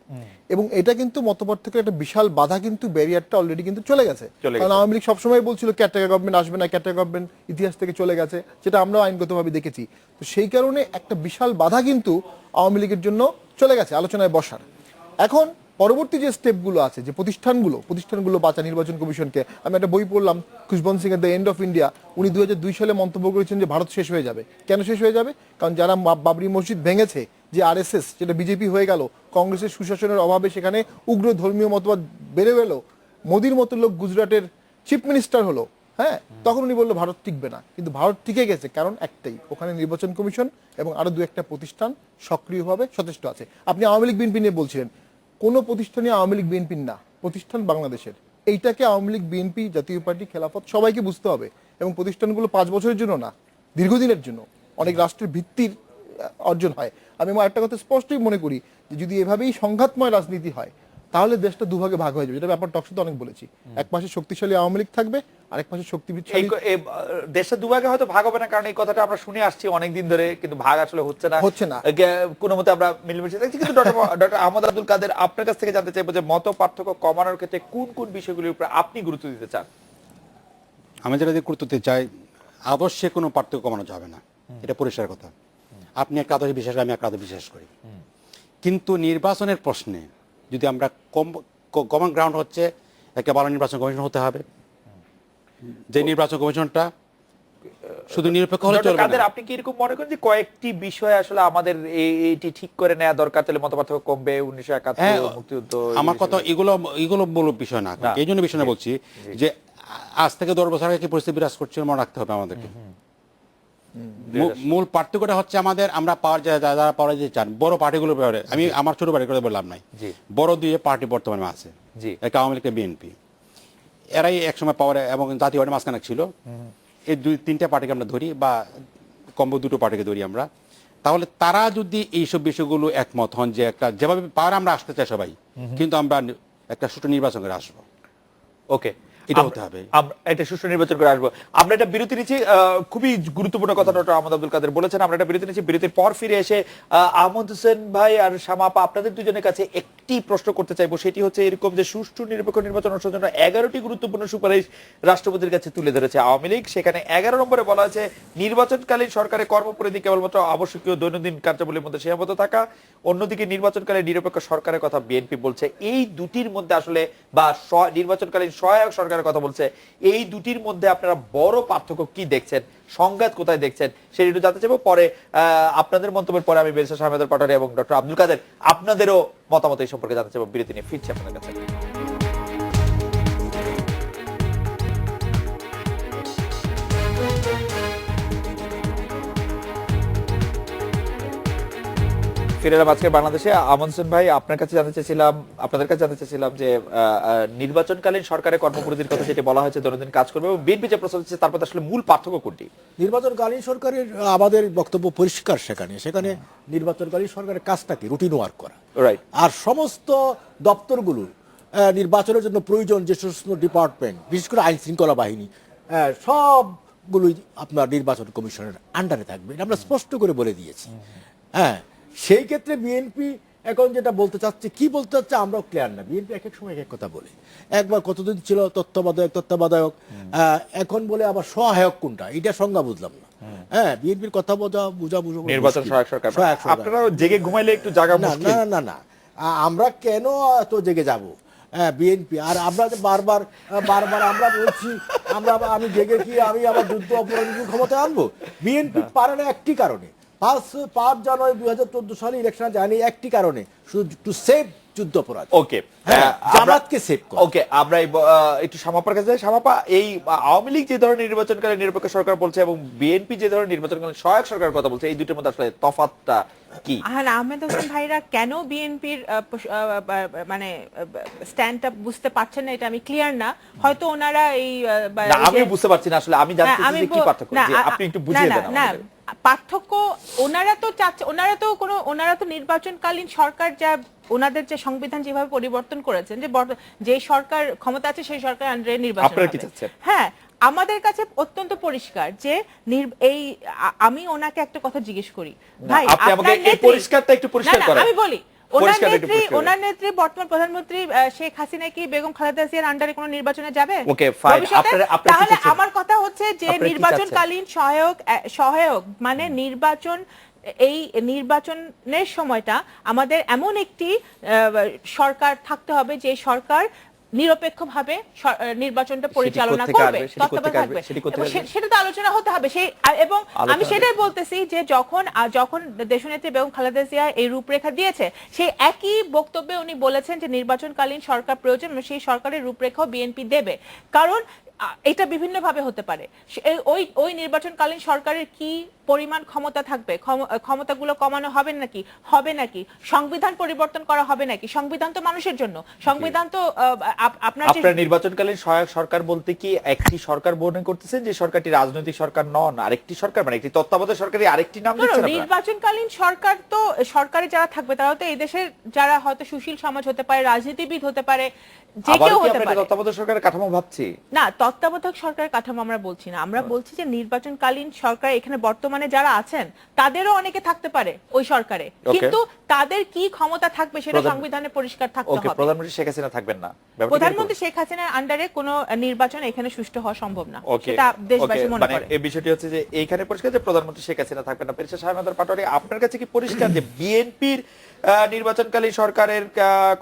এবং এটা কিন্তু মতপার্থক্যের একটা বিশাল বাধা, কিন্তু ব্যারিয়ারটা অলরেডি কিন্তু চলে গেছে। কারণ আওয়ামী লীগ সবসময় বলছিল কেয়ারটেকার গভর্নমেন্ট আসবে না, কেয়ারটেকার গভর্নমেন্ট ইতিহাস থেকে চলে গেছে, যেটা আমরাও আইনগতভাবে দেখেছি। তো সেই কারণে একটা বিশাল বাধা কিন্তু আওয়ামী লীগের জন্য চলে গেছে আলোচনায় বসার। এখন পরবর্তী যে স্টেপগুলো আছে, যে প্রতিষ্ঠানগুলো বাঁচা নির্বাচন কমিশনকে, আমি একটা বই পড়লাম খুশবন্ত সিং এর দ্য এন্ড অফ ইন্ডিয়া, উনি 2002 সালে মন্তব্য করেছেন যে ভারত শেষ হয়ে যাবে। কেন শেষ হয়ে যাবে? কারণ যারা বাবরি মসজিদ ভেঙেছে, যে আরএসএস, যেটা বিজেপি হয়ে গেল, কংগ্রেসের সুশাসনের অভাবে সেখানে উগ্র ধর্মীয় মতবাদ বেড়ে গেল, মোদির মতো লোক গুজরাটের চিফ মিনিস্টার হলো, হ্যাঁ, তখন উনি বললো ভারত টিকবে না। কিন্তু ভারত টিকে গেছে, কারণ একটাই, ওখানে নির্বাচন কমিশন এবং আরো 2-1টা প্রতিষ্ঠান সক্রিয়ভাবে সচেষ্ট আছে। আপনি আওয়ামী লীগ বিএনপি নিয়ে বলছিলেন, কোনো প্রতিষ্ঠানই আওয়ামী লীগ বিএনপির না, প্রতিষ্ঠান বাংলাদেশের। এইটাকে আওয়ামী লীগ বিএনপি জাতীয় পার্টি খেলাফত সবাইকে বুঝতে হবে, এবং প্রতিষ্ঠানগুলো 5 বছরের জন্য না, দীর্ঘদিনের জন্য অনেক রাষ্ট্রের ভিত্তির অর্জন হয়। আমি আমার একটা কথা স্পষ্টই মনে করি যে যদি এভাবেই সংঘাতময় রাজনীতি হয়, তাহলে দেশটা দুভাগে ভাগ হয়ে যাবে, যেটা ব্যাপার টকশোতে অনেক বলেছি। এক পাশে শক্তিশালী আওয়ামী লীগ থাকবে, আরেক পাশে শক্তিশালী দেশটা দুভাগে হয়তো ভাগ হবে না, কারণ এই কথাটা আমরা শুনে আসছি অনেকদিন ধরে, কিন্তু ভাগ আসলে হচ্ছে না। কোনো মতে আমরা মিলেমিশে দেখছি। কিন্তু ডক্টর আহমদ আব্দুল কাদের, আপনার কাছ থেকে জানতে চাইবো যে মত পার্থক্য কমানোর ক্ষেত্রে কোন কোন বিষয়গুলির উপর আপনি গুরুত্ব দিতে চান? আমি যেটা গুরুত্ব দিতে চাই, আদর্শে কোনো পার্থক্য কমানো যাবে না, এটা পরিষ্কার কথা। আপনি একটা আদর্শে বিশ্বাস করেন, আমি একটা আদর্শে বিশ্বাস করি, কিন্তু নির্বাচনের প্রশ্নে যদি আমরা কমন গ্রাউন্ড হচ্ছে একটা ভালো নির্বাচন কমিশন হতে হবে, যে নির্বাচন কমিশনটা শুধু নিরপেক্ষ হলে চলবে না। আপনি কি এরকম মনে করেন যে কয়েকটি বিষয় আসলে আমাদের এইটি ঠিক করে নেওয়া দরকার, তাহলে মতপার্থক্য কমবে? 1971 মুক্তিযুদ্ধ, আমার কথা এগুলো বড় বিষয় না, এই জন্য বিষয় বলছি যে আজ থেকে 10 বছর আগে কি পরিস্থিতি বিরাজ করছে মনে রাখতে হবে আমাদেরকে। মূল পার্থক্যটা হচ্ছে আমরা পাওয়ার যারা পাওয়ার যে চান বড় পার্টিগুলোর ব্যাপারে, আমি আমার ছোট পার্টি করে বললাম নাই, বড় দুই পার্টি বর্তমানে আছে, একটা আওয়ামী লীগ, বিএনপি, এরাই একসময় পাওয়ার এবং জাতীয় পার্টি মাঝখানে ছিল। এই 2-3টা পার্টিকে আমরা ধরি, বা কম্বো 2টো পার্টিকে ধরি আমরা, তাহলে তারা যদি এইসব বিষয়গুলো একমত হন যে একটা যেভাবে পাওয়ার আমরা আসতে চাই সবাই, কিন্তু আমরা একটা সুষ্ঠু নির্বাচন করে আসবো, ওকে, এটা হতে হবে, আমরা একটা সুষ্ঠু নির্বাচন করে আসবো। আমরা একটা বিরতি নিচ্ছি, খুবই গুরুত্বপূর্ণ কথা ডক্টর আহমদ আব্দুল কাদের বলেছেন। আমরা একটা বিরতি নিচ্ছি, বিরতির পর ফিরে এসে আহমদ হোসেন ভাই আর শামা আপা, আপনাদের দুজনের কাছে একটি প্রশ্ন করতে চাইবো। সেটি হচ্ছে এরকম যে সুষ্ঠু নিরপেক্ষ নির্বাচন অনুষ্ঠানের জন্য 11টি গুরুত্বপূর্ণ সুপারিশ রাষ্ট্রপতির কাছে তুলে ধরেছে আওয়ামী লীগ। সেখানে 11 নম্বরে বলা হয়েছে নির্বাচনকালীন সরকারের কর্মপরিধি কেবলমাত্র আবশ্যকীয় দৈনন্দিন কার্যাবলীর মধ্যে সীমাবদ্ধ থাকা, অন্যদিকে নির্বাচনকালীন নিরপেক্ষ সরকারের কথা বিএনপি বলছে। এই দুটির মধ্যে আসলে, বা নির্বাচনকালীন সহায়ক সরকারের কথা বলছে, এই দুটির মধ্যে আপনারা বড় পার্থক্য কি দেখছেন, সংঘাত কোথায় দেখছেন, সেটা একটু জানতে চাইবো। পরে আপনাদের মন্তব্যের পরে আমি বেরিস্টার শাহমেদ পাটোয়ারি এবং ডক্টর আব্দুল কাদের আপনাদেরও মতামত এই সম্পর্কে জানতে চাইবো। বিরতি নিয়ে ফিরছি আপনাদের কাছে। ফিরে এলাম আজকে বাংলাদেশে। আহমদ হোসেন ভাই, আপনাদের কাছে জানতে চাইছিলাম যে নির্বাচনকালীন সরকারের কর্মপরিধির কথা যেটা বলা হয়েছে দৈনন্দিন কাজ করবে, এবং বিএনপি যে প্রস্তাব দিচ্ছে তার মধ্যে আসলে মূল পার্থক্য কোনটি? নির্বাচনকালীন সরকারের আমাদের বক্তব্য পরিষ্কার, সেখানে নির্বাচনকালীন সরকারের কাজটা কি রুটিন ওয়ার্ক করা, রাইট। আর সমস্ত দপ্তরগুলো নির্বাচনের জন্য প্রয়োজন যে সমস্ত ডিপার্টমেন্ট, বিশেষ করে আইন শৃঙ্খলা বাহিনী, সবগুলোই আপনার নির্বাচন কমিশনের আন্ডারে থাকবে, আমরা স্পষ্ট করে বলে দিয়েছি। হ্যাঁ, সেই ক্ষেত্রে বিএনপি এখন যেটা বলতে চাচ্ছে আমরাও ক্লিয়ার না। বিএনপি এক এক সময় এক কথা বলে, একবার কতদিন ছিল তত্ত্বাবধায়ক, এখন বলে আবার সহায়ক কোনটা, এটা সংজ্ঞা বুঝলাম না। হ্যাঁ, বিএনপির কথা বোঝা নির্বাচন সহায়ক সরকার, আপনারা জেগে ঘুমাইলে একটু জায়গা মুশকিল। না, আমরা কেন এত জেগে যাব? বিএনপি আর আমরা বারবার আমরা বলছি, আমি জেগে কি আমি আবার যুদ্ধ অপরাধীর ক্ষমতায় আনবো? বিএনপি পারে না একটি কারণে, 5 জানুয়ারি 2014 সালে ইলেকশনে যায়নি একটি কারণে, শুধু টু সেভ যুদ্ধাপরাধ। ওকে, হ্যাঁ, জামাতকে সেভ করে। ওকে, আমরা একটু শামাপার কাছে যাই। শামাপা, এই আওয়ামী লীগ যে ধরনের নির্বাচনকালীন নিরপেক্ষ সরকার বলছে এবং বিএনপি যে ধরনের নির্বাচনকালীন সহায়ক সরকারের কথা বলছে, এই দুটোর মধ্যে আসলে তফাৎটা কি? আহমেদ হোসেন ভাইরা কেন বিএনপির মানে স্ট্যান্ডটা বুঝতে পারছেন না, এটা আমি ক্লিয়ার না। হয়তো ওনারা এই না, আমি বুঝতে পারছি না আসলে, আমি জানতে চাই যে কি পার্থক্য, না, যে আপনি একটু বুঝিয়ে দেন না, আমাদের। পার্থক্য ওনারা তো চাচ্ছে, ওনারা তো নির্বাচনকালীন সরকার যা ওনাদের যে সংবিধান যেভাবে পরিবর্তন করেছেন, যে সরকার ক্ষমতা আছে সেই সরকার আন্ডারে নির্বাচন আপনারা কি হবে। চাচ্ছেন? হ্যাঁ, আমাদের কাছে অত্যন্ত পরিষ্কার যে আমি ওনাকে একটা কথা জিজ্ঞেস করি, ভাই আপনি আমাকে এই পরিষ্কারটা একটু পরিষ্কার করেন। আমি বলি, ওনার নেত্রী বর্তমান প্রধানমন্ত্রী শেখ হাসিনা কি বেগম খালেদা জিয়ার আন্ডারে কোনো নির্বাচনে যাবে? ওকে, ফাইন। তাহলে আমার কথা হচ্ছে যে নির্বাচনকালীন সহায়ক মানে এই নির্বাচনের সময়টা আমাদের এমন একটি সরকার থাকতে হবে যে সরকার নিরপেক্ষভাবে নির্বাচনটা পরিচালনা করবে, তত্ত্বাবধায়ক থাকবে। সেটা তো আলোচনা হতে হবে এবং আমি সেটাই বলতেছি যে যখন দেশনেত্রী বেগম খালেদা জিয়া এই রূপরেখা দিয়েছে, সেই একই বক্তব্যে উনি বলেছেন যে নির্বাচনকালীন সরকার প্রয়োজন এবং সেই সরকারের রূপরেখাও বিএনপি দেবে। কারণ এটা বিভিন্ন ভাবে হতে পারে। ওই নির্বাচনকালীন সরকারের কি পরিমাণ ক্ষমতা থাকবে, ক্ষমতাগুলো কমানো হবে নাকি, সংবিধান পরিবর্তন করা হবে নাকি? সংবিধান তো মানুষের জন্য, সংবিধান তো আপনার নির্বাচনকালীন সহায়ক সরকার বলতে কি একটি সরকার মনে করতেছেন যে সরকারটি রাজনৈতিক সরকার নন, আরেকটি সরকার মানে একটি তত্ত্বাবধায়ক সরকারের আরেকটি নাম দিচ্ছেন আপনারা? নির্বাচনকালীন সরকার তো সরকারে যারা থাকবে তারা তো এই দেশের যারা হয়তো সুশীল সমাজ হতে পারে, রাজনীতিবিদ হতে পারে, যে কেউ হতে পারে। তত্ত্বাবধায়ক সরকারের কাঠামো ভাবছি না, তত্ত্বাবধায়ক সরকারের কাঠামো আমরা বলছি না, আমরা বলছি যে নির্বাচনকালীন সরকার এখানে বর্তমানে যারা আছেন তাদেরও অনেকে থাকতে পারে ওই সরকারে, কিন্তু তাদের কি ক্ষমতা থাকবে সেটা সংবিধানে পরিষ্কার থাকতে হবে। প্রধানমন্ত্রী শেখ হাসিনা থাকবেন না, প্রধানমন্ত্রী শেখ হাসিনার আন্ডারে কোনো নির্বাচন এখানে সুষ্ঠু হওয়া সম্ভব না, সেটা দেশবাসী মনে করে। এই বিষয়টি হচ্ছে যে এইখানে পরিষ্কার যে প্রধানমন্ত্রী শেখ হাসিনা থাকবেন না। পেরেশা শাহনাদার পাটোয়ারি, আপনার কাছে কি পরিষ্কার যে বিএনপির নির্বাচনকালীন সরকারের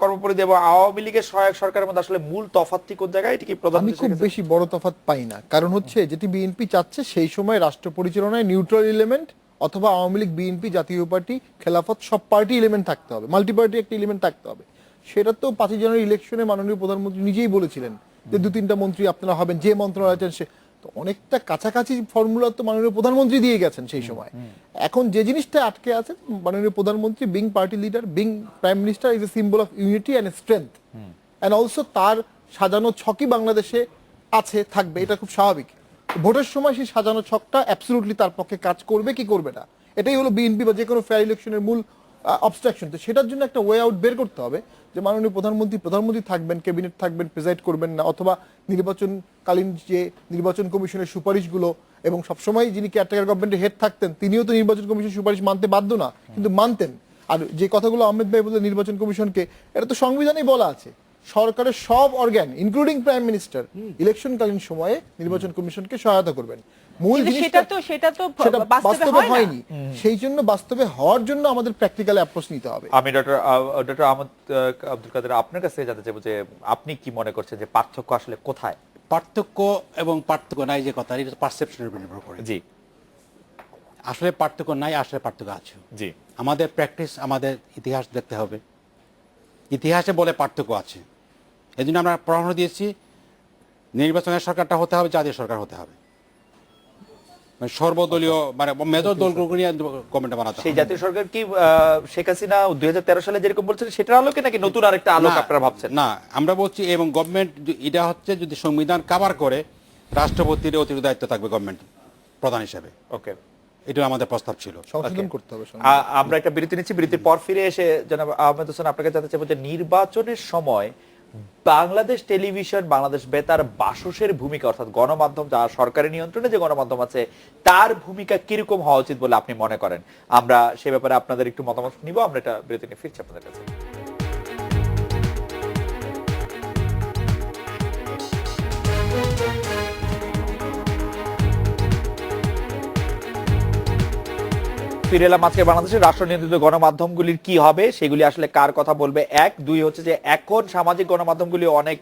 কর্মপরিধি এবং আওয়ামী লীগের সহায়ক সরকারের মধ্যে আসলে মূল তফাৎটি কোন জায়গায়? এটি কি আমি প্রধানমন্ত্রী খুব বেশি বড় তফাৎ পাই না, কারণ হচ্ছে যেটি বিএনপি চাচ্ছে সেই সময় রাষ্ট্র পরিচালনায় নিউট্রাল এলিমেন্ট অথবা আওয়ামী লীগ, বিএনপি, জাতীয় পার্টি, খেলাফত সব পার্টি এলিমেন্ট থাকতে হবে, মাল্টি পার্টি একটা এলিমেন্ট থাকতে হবে। সেটা তো 5 জানুয়ারি ইলেকশনে মাননীয় প্রধানমন্ত্রী নিজেই বলেছিলেন যে 2-3টা মন্ত্রী আপনারা হবেন, যে মন্ত্রণালয় আছেন সে তো অনেকটা কাছাকাছি ফর্মুলা তো মাননীয় প্রধানমন্ত্রী দিয়ে গেছেন সেই সময়। এখন যে জিনিসটা আটকে আছে, মাননীয় প্রধানমন্ত্রী being party leader, being prime minister is a symbol of unity and strength and also তার সাজানো ছকই বাংলাদেশে আছে, থাকবে, এটা খুব স্বাভাবিক। ভোটের সময় সেই সাজানো ছকটা অ্যাবসলিউটলি তার পক্ষে কাজ করবে কি করবে না, এটাই হলো বিএনপি বা যে কোনো ফেয়ার ইলেকশনের মূল অবস্ট্রাকশন। তো সেটার জন্য একটা ওয়ে আউট বের করতে হবে যে মাননীয় প্রধানমন্ত্রী থাকবেন, ক্যাবিনেট থাকবেন, প্রেসাইড করবেন না, অথবা নির্বাচনকালীন যে নির্বাচন কমিশনের সুপারিশগুলো, এবং সবসময় যিনি কেয়ারটেকার গভর্নমেন্টের হেড থাকতেন তিনিও তো নির্বাচন কমিশনের সুপারিশ মানতে বাধ্য না, কিন্তু মানতেন। আর যে কথাগুলো আহমেদ ভাই বললেন নির্বাচন কমিশনকে, এটা তো সংবিধানেই বলা আছে, সরকারের সব অর্গান ইনক্লুডিং প্রাইম মিনিস্টার ইলেকশনকালীন সময়ে নির্বাচন কমিশনকে সহায়তা করবেন। মূল সেটা তো বাস্তবে হয়নি, সেই জন্য বাস্তবে হওয়ার জন্য আমাদের প্র্যাকটিক্যাল অ্যাপ্রোচ নিতে হবে। আমি ডক্টর আহমদ আব্দুল কাদের আপনার কাছে জানতে চাইবো যে আপনি কি মনে করছেন যে পার্থক্য আসলে কোথায়? পার্থক্য এবং পার্থক্য নাই যে কথা, এটা পারসেপশনের উপর নির্ভর করে। জি, আসলে পার্থক্য নাই, আসলে পার্থক্য আছে। জি, আমাদের প্র্যাকটিস, আমাদের ইতিহাস দেখতে হবে, ইতিহাসে বলে পার্থক্য আছে। এই জন্য আমরা পরামর্শ দিয়েছি নির্বাচনের সরকারটা হতে হবে জাতীয় সরকার হতে হবে, মানে সর্বদলীয়, মানে মেজর দলগুলো নিয়ে গভর্নমেন্ট বানাতে হবে। সেই জাতীয় সরকার কি শেখ হাসিনা 2013 সালে যেরকম বলছিলেন সেটার আলোকে নাকি নতুন আরেকটা আলোক আপনারা ভাবছেন? না, আমরা বলছি এবং গভর্নমেন্ট এটা হচ্ছে যদি সংবিধান কভার করে রাষ্ট্রপতির অতিরিক্ত দায়িত্ব থাকবে গভর্নমেন্ট প্রধান হিসেবে। ওকে, এটা আমাদের প্রস্তাব ছিল, সংশোধন করতে হবে। আমরা একটা বিরতি নিচ্ছি, বিরতির পর ফিরে এসে জনাব আহমেদ হোসেন আপনাকে জানতে চাইবো যে নির্বাচনের সময় বাংলাদেশ টেলিভিশন, বাংলাদেশ বেতার, বাসসের ভূমিকা অর্থাৎ গণমাধ্যম যা সরকারি নিয়ন্ত্রণে যে গণমাধ্যম আছে তার ভূমিকা কিরকম হওয়া উচিত বলে আপনি মনে করেন? আমরা সে ব্যাপারে আপনাদের একটু মতামত নিব। আমরা এটা বিরতি নিয়ে ফিরছি আপনাদের কাছে। ফিরে এলাম আজকে বাংলাদেশে রাষ্ট্র নিয়ন্ত্রিত গণমাধ্যমগুলির কি হবে সেগুলি আসলে কার কথা বলবে। এক দুই হচ্ছে যে এখন সামাজিক গণমাধ্যমগুলি অনেক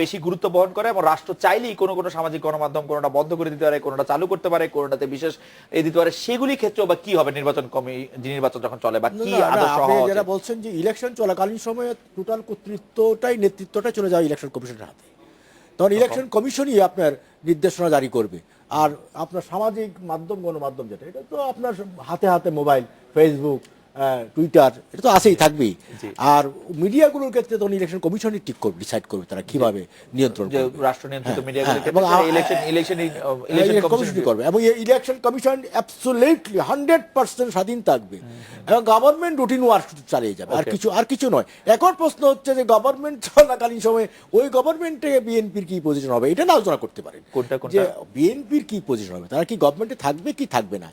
বেশি গুরুত্ব বহন করে এবং রাষ্ট্র চাইলেই কোনো কোনো সামাজিক গণমাধ্যম কোনোটা বন্ধ করে দিতে পারে, কোনোটা চালু করতে পারে, কোনোটাতে বিশেষ দিতে পারে। সেগুলি ক্ষেত্রেও বা কি হবে নির্বাচন যখন চলে বা কি আদর্শ আপনি হওয়া যেটা উচিত? বলছেন যে ইলেকশন চলাকালীন সময়ে টোটাল নেতৃত্বটাই চলে যায় ইলেকশন কমিশনের হাতে, তখন ইলেকশন কমিশনই আপনার নির্দেশনা জারি করবে। আর আপনার সামাজিক মাধ্যম গণমাধ্যম যেটা, এটা তো আপনার হাতে হাতে মোবাইল, ফেসবুক, টুইটার, এটা তো আছেই, থাকবেই। আর মিডিয়াগুলোর ক্ষেত্রে তখন ইলেকশন কমিশনই ঠিক করবে, ডিসাইড করবে তারা কিভাবে নিয়ন্ত্রণ যে করবে। রাষ্ট্র নিয়ন্ত্রিত হ্যাঁ, মিডিয়াগুলির হ্যাঁ, এবং ক্ষেত্রে ইলেকশন কমিশনই করবে এবং ইলেকশন কমিশন অ্যাবসলিউটলি 100% স্বাধীন থাকবে এবং গভর্নমেন্ট রুটিন ওয়ার্ক চালিয়ে যাবে, আর কিছু নয়। এখন প্রশ্ন হচ্ছে যে গভর্নমেন্ট চলাকালীন সময়ে ওই গভর্নমেন্টে বিএনপির কি পজিশন হবে, এটা না আলোচনা করতে পারেন কোনটা? যে বিএনপির কি পজিশন হবে, তারা কি গভর্নমেন্টে থাকবে কি থাকবে না।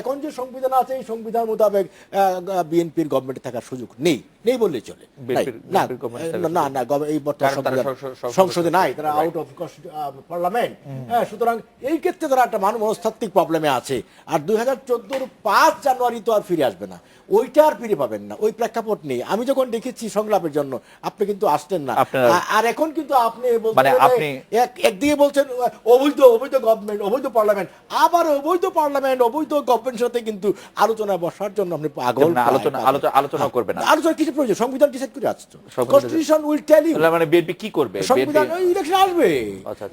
এখন যে সংবিধান আছে এই সংবিধান মোতাবেক বিএনপির গভর্নমেন্টে থাকার সুযোগ নেই বললেই চলে। এই সংসদে নাই, তারা আউট অফ পার্লামেন্ট। সুতরাং এই ক্ষেত্রে তারা একটা মনস্তাত্ত্বিক প্রবলেমে আছে। আর 2014 5 জানুয়ারি তো আর ফিরে আসবে না, ওইটা আর ফিরে পাবেন না, ওই প্রেক্ষাপট নেই। আমি যখন দেখেছি সংলাপের জন্য আপনি কিন্তু আসতেন না, আর এখন কিন্তু আপনি একদিকে বলছেন অবৈধ গভর্নমেন্ট, অবৈধ পার্লামেন্ট, আবার অবৈধ পার্লামেন্ট, অবৈধ গভর্নমেন্টের সাথে কিন্তু আলোচনা বসার জন্য আপনি পাগল। আলোচনা করবে না, আলোচনা কিছু প্রয়োজন, সংবিধান ডিসাইড করে আসছে, কনস্টিটিউশন উইল টেল ইউ। মানে বিএনপি কি করবে? সংবিধান ইলেকশন আসবে,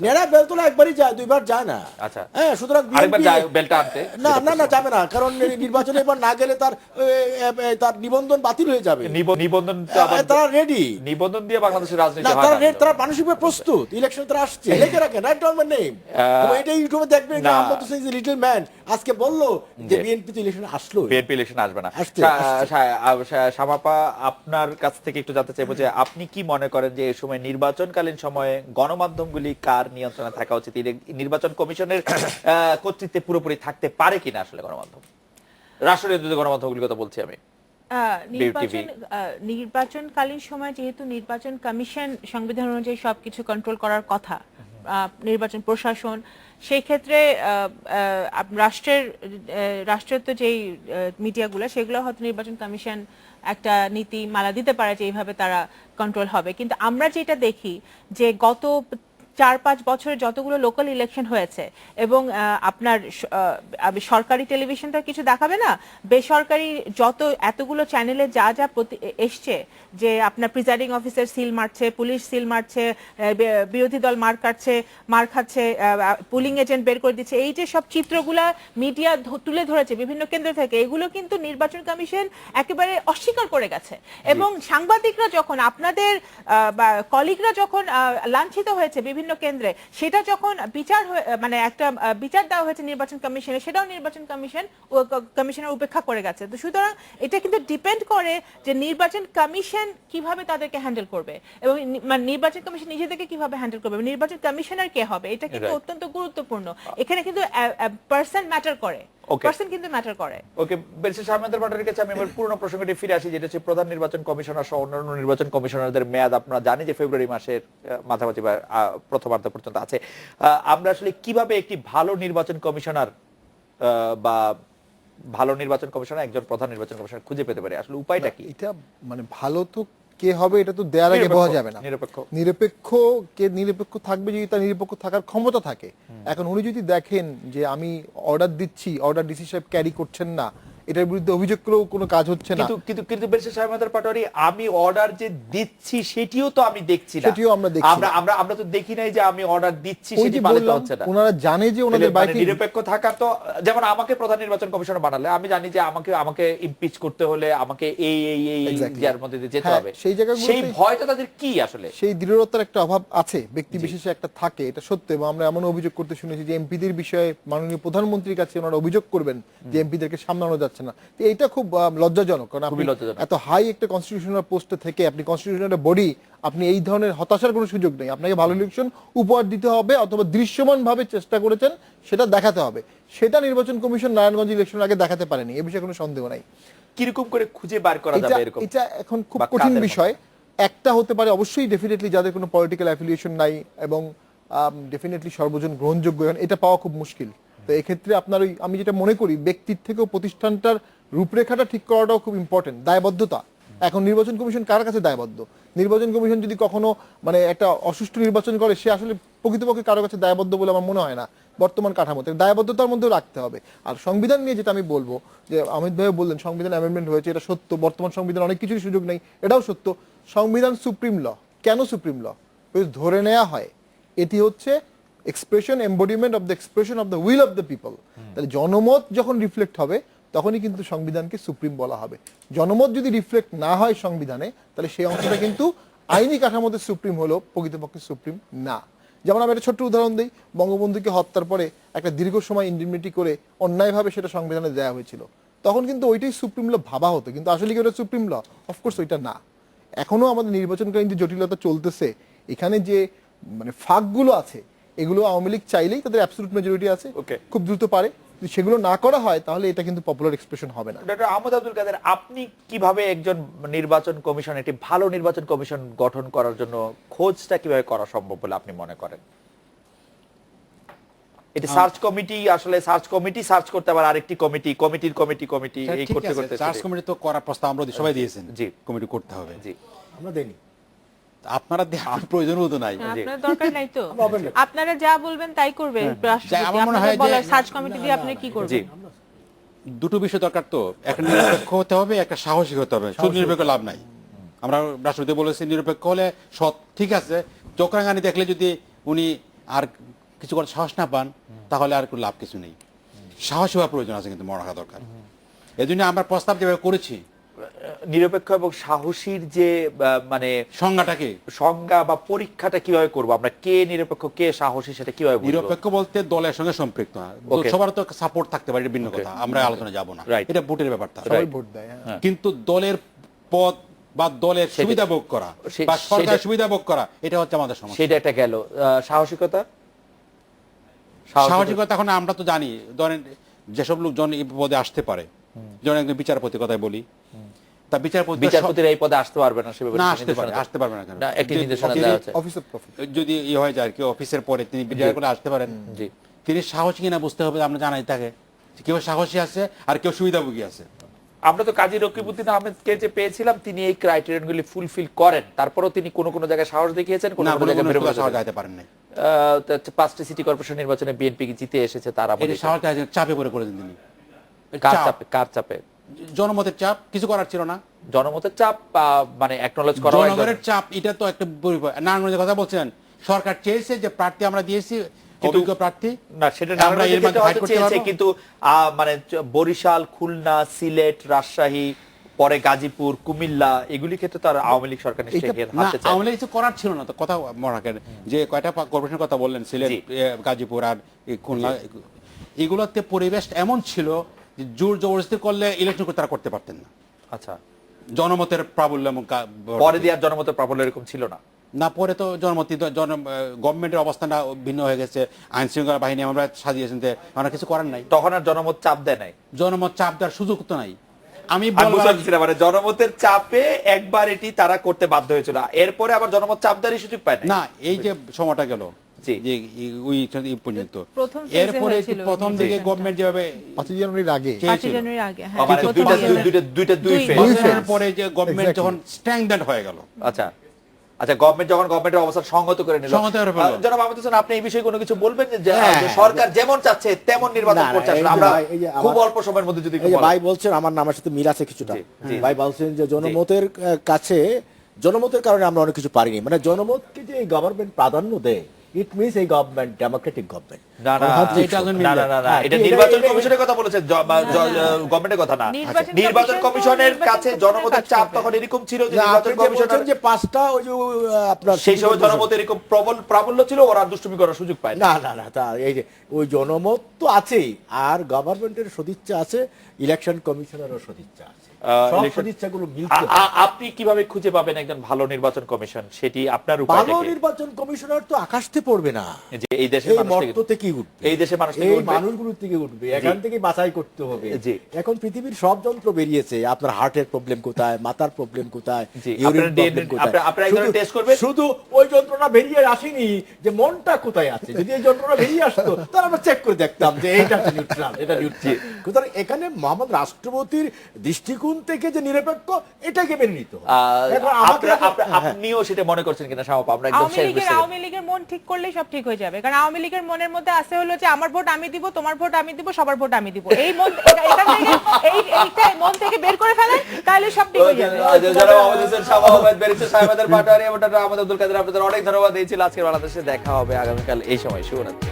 নেড়া বেলতলা একবারই যায়, দুইবার যায় না। আচ্ছা, হ্যাঁ, সুতরাং আরেকবার যায় বেলটা আনতে? না যাবে না, কারণ নির্বাচনে এবার না গেলে তার নিবন্ধন বাতিল হয়ে যাবে। নিবন্ধন তারা রেডি, নিবন্ধন দিয়ে বাংলাদেশের রাজনীতি হয় না। তারা মানসিকভাবে প্রস্তুত, ইলেকশন তারা আসছে, লিখে রাখেন, রাইট ডাউন মাই নেম। এটা ইউটিউবে দেখবেন, আহমদ হোসেন লিটল ম্যান আজকে বলল যে বিএনপি তো ইলেকশন আসলো, বিএনপি ইলেকশন আসবে না। আসছে। শামাপা, আপনার কাছ থেকে একটু জানতে চাইবো যে আপনি কি মনে করেন যে এই সময় নির্বাচনকালীন সময়ে গণমাধ্যমগুলি কার নিয়ন্ত্রণে থাকা উচিত? নির্বাচন কমিশনের কর্তৃত্বে পুরোপুরি থাকতে পারে কিনা আসলে গণমাধ্যম, রাষ্ট্র নিয়ন্ত্রিত গণমাধ্যমগুলির কথা বলছি আমি। নির্বাচনকালীন সময় যেহেতু নির্বাচন কমিশন সংবিধান অনুযায়ী সবকিছু কন্ট্রোল করার কথা, নির্বাচন প্রশাসন, সেই ক্ষেত্রে রাষ্ট্রের তো যেই মিডিয়াগুলো, সেগুলো হয়তো নির্বাচন কমিশন একটা নীতি মালা দিতে পারে যে এইভাবে তারা কন্ট্রোল হবে। কিন্তু আমরা যেটা দেখি যে গত 4-5 বছরে যতগুলো লোকাল ইলেকশন হয়েছে এবং আপনার সরকারি টেলিভিশনটা কিছু দেখাবে না, বেসরকারি এতগুলো চ্যানেলে যা এসছে, যে আপনার প্রিজাইডিং অফিসার সিল মারছে, পুলিশ সিল মারছে, বিরোধী দল মার খাচ্ছে, পুলিং এজেন্ট বের করে দিচ্ছে, এই যে সব চিত্রগুলা মিডিয়া তুলে ধরেছে বিভিন্ন কেন্দ্র থেকে, এগুলো কিন্তু নির্বাচন কমিশন একেবারে অস্বীকার করে গেছে। এবং সাংবাদিকরা যখন, আপনাদের কলিগরা যখন লাঞ্ছিত হয়েছে বিভিন্ন কেন্দ্রে, সেটা যখন মানে একটা বিচার দেওয়া হয়েছে নির্বাচন কমিশনে, সেটাও নির্বাচন কমিশনের উপেক্ষা করে গেছে। তো সুতরাং এটা কিন্তু ডিপেন্ড করে যে নির্বাচন কমিশন কিভাবে তাদেরকে হ্যান্ডেল করবে এবং নির্বাচন কমিশন নিজেদেরকে কিভাবে হ্যান্ডেল করবে, নির্বাচন কমিশনার কে হবে, এটা কিন্তু অত্যন্ত গুরুত্বপূর্ণ। এখানে কিন্তু পার্সন ম্যাটার করে, পার্সন কিন্তু ম্যাটার করে। ওকে, বেশি শাহমেদার পাটোয়ারির কাছে আমি এবার পুরনো প্রসঙ্গটি ফিরে আসি, যেটা হচ্ছে প্রধান নির্বাচন কমিশনার সহ অন্যান্য নির্বাচন কমিশনারদের মেয়াদ আপনারা জানি যে ফেব্রুয়ারি মাসের মাঝামাঝি বা প্রথমার্ধ পর্যন্ত আছে। আমরা আসলে কিভাবে একটি ভালো নির্বাচন কমিশনার বা ভালো নির্বাচন কমিশনার, একজন প্রধান নির্বাচন কমিশনার খুঁজে পেতে পারি? আসলে উপায়টা কি? এটা মানে ভালো তো কে হবে এটা তো দেয়ার আগে বোঝা যাবে না। নিরপেক্ষ থাকবে যদি তার নিরপেক্ষ থাকার ক্ষমতা থাকে। এখন উনি যদি দেখেন যে আমি অর্ডার দিচ্ছি, অর্ডার ডিসি সাহেব ক্যারি করছেন না, এটার বিরুদ্ধে অভিযোগ করেও কোনো কাজ হচ্ছে না, কিন্তু বেশি শাহমেদার পাটোয়ারি, আমি অর্ডার যে দিচ্ছি সেটিও তো আমি দেখছি না, সেটিও আমরা দেখছি না। আমরা তো দেখি নাই যে আমি অর্ডার দিচ্ছি সেটি পালিত হচ্ছে না। ওনারা জানে যে ওনাদের বাইরে নিরপেক্ষ থাকা তো, যেমন আমাকে প্রধান নির্বাচন কমিশনার বানালে আমি জানি যে আমাকে ইমপিচ করতে হলে আমাকে এই যার মধ্যে দিয়ে যেতে হবে, সেই ভয়টা তাদের কি আসলে? সেই দৃঢ়তার একটা অভাব আছে, ব্যক্তি বিশেষে একটা থাকে, এটা সত্য। এবং আমরা এমন অভিযোগ করতে শুনেছি যে এমপিদের বিষয়ে মাননীয় প্রধানমন্ত্রীর কাছে ওনারা অভিযোগ করবেন যে এমপিদেরকে সামলানো যাচ্ছে না। তো এটা খুব লজ্জাজনক, কারণ আপনি এত হাই একটা কনস্টিটিউশনাল পোস্টে থেকে, আপনি কনস্টিটিউশনাল বডি, আপনি এই ধরনের হতাশার কোনো সুযোগ নেই। আপনাকে ভালো ইলেকশন উপহার দিতে হবে, অথবা দৃশ্যমান ভাবে চেষ্টা করেছেন সেটা দেখাতে হবে। সেটা নির্বাচন কমিশন নারায়ণগঞ্জ ইলেকশনের আগে দেখাতে পারেনি, এ বিষয়ে কোনো সন্দেহ নাই। কিরকম করে খুঁজে বার করা যাবে এরকম? এটা এখন খুব কঠিন বিষয়। একটা হতে পারে অবশ্যই, ডেফিনেটলি যাদের কোনো পলিটিক্যাল অ্যাফিলিয়েশন নাই এবং ডেফিনেটলি সর্বজন গ্রহণযোগ্য, এটা পাওয়া খুব মুশকিল। তো এক্ষেত্রে আপনার ওই আমি যেটা মনে করি ব্যক্তির থেকেও প্রতিষ্ঠানটার রূপরেখাটা ঠিক করাটাও খুব ইম্পর্টেন্ট, দায়বদ্ধতা। এখন নির্বাচন কমিশন কার কাছে দায়বদ্ধ? নির্বাচন কমিশন যদি কখনো মানে একটা অসুষ্ঠু নির্বাচন করে, সে আসলে প্রকৃতপক্ষে কারো কাছে দায়বদ্ধ বলে আমার মনে হয় না বর্তমান কাঠামোতে। দায়বদ্ধতার মধ্যেও রাখতে হবে। আর সংবিধান নিয়ে যেটা আমি বলবো, যে অমিত ভাই বললেন সংবিধান অ্যামেন্ডমেন্ট হয়েছে, এটা সত্য। বর্তমান সংবিধান অনেক কিছুরই সুযোগ নেই, এটাও সত্য। সংবিধান সুপ্রিম ল। কেন সুপ্রিম ল? ধরে নেওয়া হয় এটি হচ্ছে expression, embodiment of the expression of the will of the people. তাহলে জনমত যখন রিফ্লেক্ট হবে তখনই কিন্তু সংবিধানকে সুপ্রিম বলা হবে। জনমত যদি রিফ্লেক্ট না হয় সংবিধানে, তাহলে সেই অংশটা কিন্তু আইনি কাঠামোতে সুপ্রিম হলেও প্রকৃতপক্ষে সুপ্রিম না। যেমন আমি একটা ছোট্ট উদাহরণ দিই, বঙ্গবন্ধুকে হত্যার পরে একটা দীর্ঘ সময় ইন্ডিমনিটি করে অন্যায়ভাবে সেটা সংবিধানে দেওয়া হয়েছিল, তখন কিন্তু ওইটাই সুপ্রিম ল ভাবা হতো, কিন্তু আসলে কি ওটা সুপ্রিম ল? অফকোর্স ওইটা না। এখনো আমাদের নির্বাচনকালীন যে জটিলতা চলতেছে, এখানে যে মানে ফাঁকগুলো আছে, এগুলো আওয়ামী লীগ চাইলেই তাদের অ্যাবসলিউট মেজরিটি আছে, Okay. খুব দ্রুত পারে। যদি সেগুলো না করা হয় তাহলে এটা কিন্তু পপুলার এক্সপ্রেশন হবে না। ডক্টর আহমদ আব্দুল কাদের, আপনি কিভাবে একজন নির্বাচন কমিশন, একটি ভালো নির্বাচন কমিশন গঠন করার জন্য খোঁজটা কিভাবে করা সম্ভব বলে আপনি মনে করেন? এটি সার্চ কমিটি, আসলে সার্চ কমিটি সার্চ করতে আবার আরেকটি কমিটি, কমিটির কমিটি কমিটি এই করতে করতে চার্জ কমিটি তো করার প্রস্তাব আমরা সবাই দিয়েছেন, জি। কমিটি করতে হবে। জি, আমরা দেইনি। আপনারা দেওয়ার প্রয়োজনও তো নাই। আপনার দরকার নাই তো, আমরা open রাখি। আপনারা যা বলবেন তাই করবে রাষ্ট্রপতি। আমার মনে হয় আপনাদের যে- বলার সার্চ কমিটি দিয়ে আপনি কি জি, করবেন? দুটো বিষয় দরকার তো, একটা নিরপেক্ষ হতে হবে, একটা সাহসী হতে হবে। শুধু নিরপেক্ষ লাভ নাই। আমরা রাষ্ট্রপতি বলেছি নিরপেক্ষ হলে সৎ, ঠিক আছে, চক্রাঙ্গানি দেখলে যদি উনি আর কিছু করার সাহস না পান, তাহলে আর কোনো লাভ কিছু নেই। সাহসী হওয়ার প্রয়োজন আছে, কিন্তু মনে রাখা দরকার। এই জন্য আমরা প্রস্তাব যেভাবে করেছি, নিরপেক্ষ এবং সাহসীর যে মানে সংজ্ঞাটাকে সংজ্ঞা বা পরীক্ষাটা কিভাবে করব আমরা? কে নিরপেক্ষ, কে সাহসী, সেটা কিভাবে বুঝবো? নিরপেক্ষ বলতে দলের সঙ্গে সম্পৃক্ত না। Okay. সবার তো সাপোর্ট থাকতে পারে, এটা ভিন্ন Okay. কথা, আমরা আলোচনা যাব না, Right. এটা ভোটের ব্যাপারটা। সবাই Right. ভোট দেয়, হ্যাঁ। কিন্তু দলের পদ বা দলের সেটা- সুবিধা ভোগ করা বা সেটা- সরকারের সুবিধা ভোগ করা, এটা হচ্ছে আমাদের সমস্যা। সেটা একটা গেল। সাহসিকতা, সামাজিকতা এখন আমরা তো জানি, ধরেন যেসব লোকজন এই পদে আসতে পারে, যেমন একজন বিচারপতি কথাই বলি, তা বিচারপতিরা এই পদে আসতে পারবে না, সেভাবে না আসতে পারবে না কেন? না, একটি যে- নির্দেশনা যদি- দেওয়া আছে। Officer profit. যদি হয়ে যায় কেউ অফিসের পরে তিনি বিচার করে আসতে পারেন, জি, তিনি সাহসী কিনা বুঝতে হবে, আমরা জানাই তাকে কেউ সাহসী আছে আর কেউ সুবিধাভোগী আছে। আমরা তো কাজী রকিবউদ্দিন আহমেদকে যে পেয়েছিলাম, তিনি এই ক্রাইটেরিয়াগুলি ফুলফিল করেন, তারপরও তিনি কোন কোন জায়গায় সাহস দেখিয়েছেন, কোন না, কোন জায়গায় বেরোবে সাহস যাইতে পারেন নাই। 5টি সিটি কর্পোরেশন নির্বাচনে বিএনপি জিতে এসেছে, তারা এই সাহস চাপে পড়ে করেছেন তিনি। কার চাপ। চাপে? কার চাপে? জনমতের চাপ, কিছু করার ছিল না। জনমতের চাপ, মানে অ্যাকনলেজ করা হয় জনগণের চাপ, এটা তো একটা নারায়ণগঞ্জের কথা বলছেন, সরকার চেয়েছে যে প্রার্থী আমরা দিয়েছি, অভিজ্ঞ প্রার্থী, না, সেটা আমরা এর নারায়ণগঞ্জের মধ্যে ক্ষেত্রে ফাইট হয়তো করতে চেয়েছে, পারবো। কিন্তু মানে বরিশাল, খুলনা, সিলেট, রাজশাহী, পরে গাজীপুর, কুমিল্লা, এগুলি ক্ষেত্রে তো আর আওয়ামী লীগ সরকার নিশ্চয়ই না, হাতে চায়। আওয়ামী লীগ কিছু করার ছিল না তো, কথা মনে রাখেন যে কয়টা কর্পোরেশনের কথা বললেন, সিলেট, জি। গাজীপুর আর খুলনা, এগুলোতে পরিবেশ এমন ছিল যে জোর জবরদস্তি করলে ইলেকশন তারা করতে পারতেন না। আচ্ছা, জনমতের প্রাবল্য এবং পরে দেওয়ার জনমতের প্রাবল্য এরকম ছিল না। না, পরে তো গভর্নমেন্টের অবস্থানটা ভিন্ন হয়ে গেছে, আইন শৃঙ্খলা বাহিনী আমরা সাজিয়েছেন, আমরা কিছু করার নাই। তখন আর জনমত চাপ দেয় নাই। জনমত চাপ দেওয়ার সুযোগ তো নাই। আমি আমি বললাম, বুঝতে পারছি না, মানে জনমতের চাপে একবার এটি তারা করতে বাধ্য হয়েছিল, এরপরে আবার জনমত চাপ দেওয়ার সুযোগ পায় না, এই যে সময়টা গেল, জি। যে ওই পর্যন্ত, প্রথম phase এ এরপরে হয়েছিল প্রথম দিকে জি। গভর্নমেন্ট যেভাবে 5 জানুয়ারির আগে 5 জানুয়ারির আগে, হ্যাঁ, মানে প্রথম দুইটা phase এ। দুইটা দুই দুই ফেজ। phase। বছরের পরে যে গভর্নমেন্ট Exactly. যখন স্ট্যান্ডার্ড হয়ে গেল, আচ্ছা, আচ্ছা, গভর্নমেন্টের অবস্থা সংহত করে নিল। সংহত করে ফেললো। জনাব আহমেদ হোসেন, আপনি এই বিষয়ে কোনো কিছু বলবেন যে হ্যাঁ, যে সরকার যেমন চাচ্ছে তেমন নির্বাচন না, না, করছে, এই যে আমরা ভাই, এই যে খুব আমার- অল্প সময়ের মধ্যে যদি এই একটু যে বলেন। ভাই বলছেন, আমার নামের সাথে মিল আছে কিছুটা। জি, জি। ভাই বলছেন যে জনমতের কাছে, জনমতের কারণে আমরা অনেক কিছু পারিনি, মানে জনমতকে যে এই গভর্নমেন্ট প্রাধান্য দেয়, ইট মিনস এই গভর্নমেন্ট ডেমোক্রেটিক গভর্নমেন্ট। না, না, এটা একজন না, না, না, না, হ্যাঁ, এটা এটা- নির্বাচন এটা- কমিশনের কথা বলেছেন, গভর্নমেন্টের কথা না। নির্বাচন নির্বাচন কমিশন তো কমিশনের নির্বাচন কাছে কমিশনের জনমতের কাজ চাপ করবে। তখন এরকম ছিল যে না, আপনি নির্বাচন যে বলছেন কমিশনের যে 5টা ওই যে আপনার সেই সময় জনমত এরকম প্রবল প্রাবল্য ছিল, ওরা দুষ্টুমি করার সুযোগ পায় না। না না না, তা এই যে ওই জনমত তো আছেই, আর গভর্নমেন্টের সদিচ্ছা আছে, ইলেকশন কমিশনেরও সদিচ্ছা আছে, সব election- সদিচ্ছাগুলো মিলতে হবে। আপনি কিভাবে খুঁজে পাবেন একজন ভালো নির্বাচন কমিশন? সেটি আপনার ভালো উপায়টা কি? নির্বাচন কমিশনার তো আকাশতে পড়বে না, যে এই দেশের এই মানুষ থেকে- মর্ততে কি থেকেই উঠবে, এই দেশের মানুষ থেকে এই উঠবে। মানুষগুলোর থেকে উঠবে, এখান থেকে বাছাই করতে হবে। জি। এখন পৃথিবীর সব যন্ত্র বেরিয়েছে, আপনার হার্টের প্রবলেম কোথায়, মাথার প্রবলেম কোথায়, জি, ইউরিন আপনারা DNA প্রবলেম কোথায়, আপনারা এই ধরনের টেস্ট করবেন? শুধু ওই যন্ত্রটা বেরিয়ে আসেনি যে মনটা কোথায় আছে। যদি এই যন্ত্রটা বেরিয়ে আসতো তাহলে আমরা চেক করে দেখতাম যে এইটা নিউট্রাল, এটা নিউট্রাল। সুতরাং এখানে মোহাম্মদ রাষ্ট্রপতির দৃষ্টিকোণ থেকে যে নিরপেক্ষ, এটাকে মেনে নিতে হবে। এখন আমাকে আপনিও সেটা মনে করছেন কিনা শাহ আপা? আমরা একদম আওয়ামী শেষ লীগের বিষয়ে। আওয়ামী লীগের মন ঠিক করলেই সব ঠিক হয়ে যাবে, কারণ আওয়ামী লীগের মনের মধ্যে আছে হলো যে আমার ভোট আমি দিব, তোমার ভোট আমি দিব, সবার ভোট আমি দিব। এই মন এখান থেকে এইটা মন থেকে বের করে ফেলেন, তাহলে সব ঠিক হয়ে যাবে। যারা আমাদের শাহ আহমেদ, ব্যারিস্টার সাহেবের পাটোয়ারি এবং ডক্টর আহমেদ আব্দুল কাদের, আপনাদের অনেক ধন্যবাদ। এই ছিল আজকের বাংলাদেশে। দেখা হবে আগামীকাল এই সময়। শুভরাত্রি।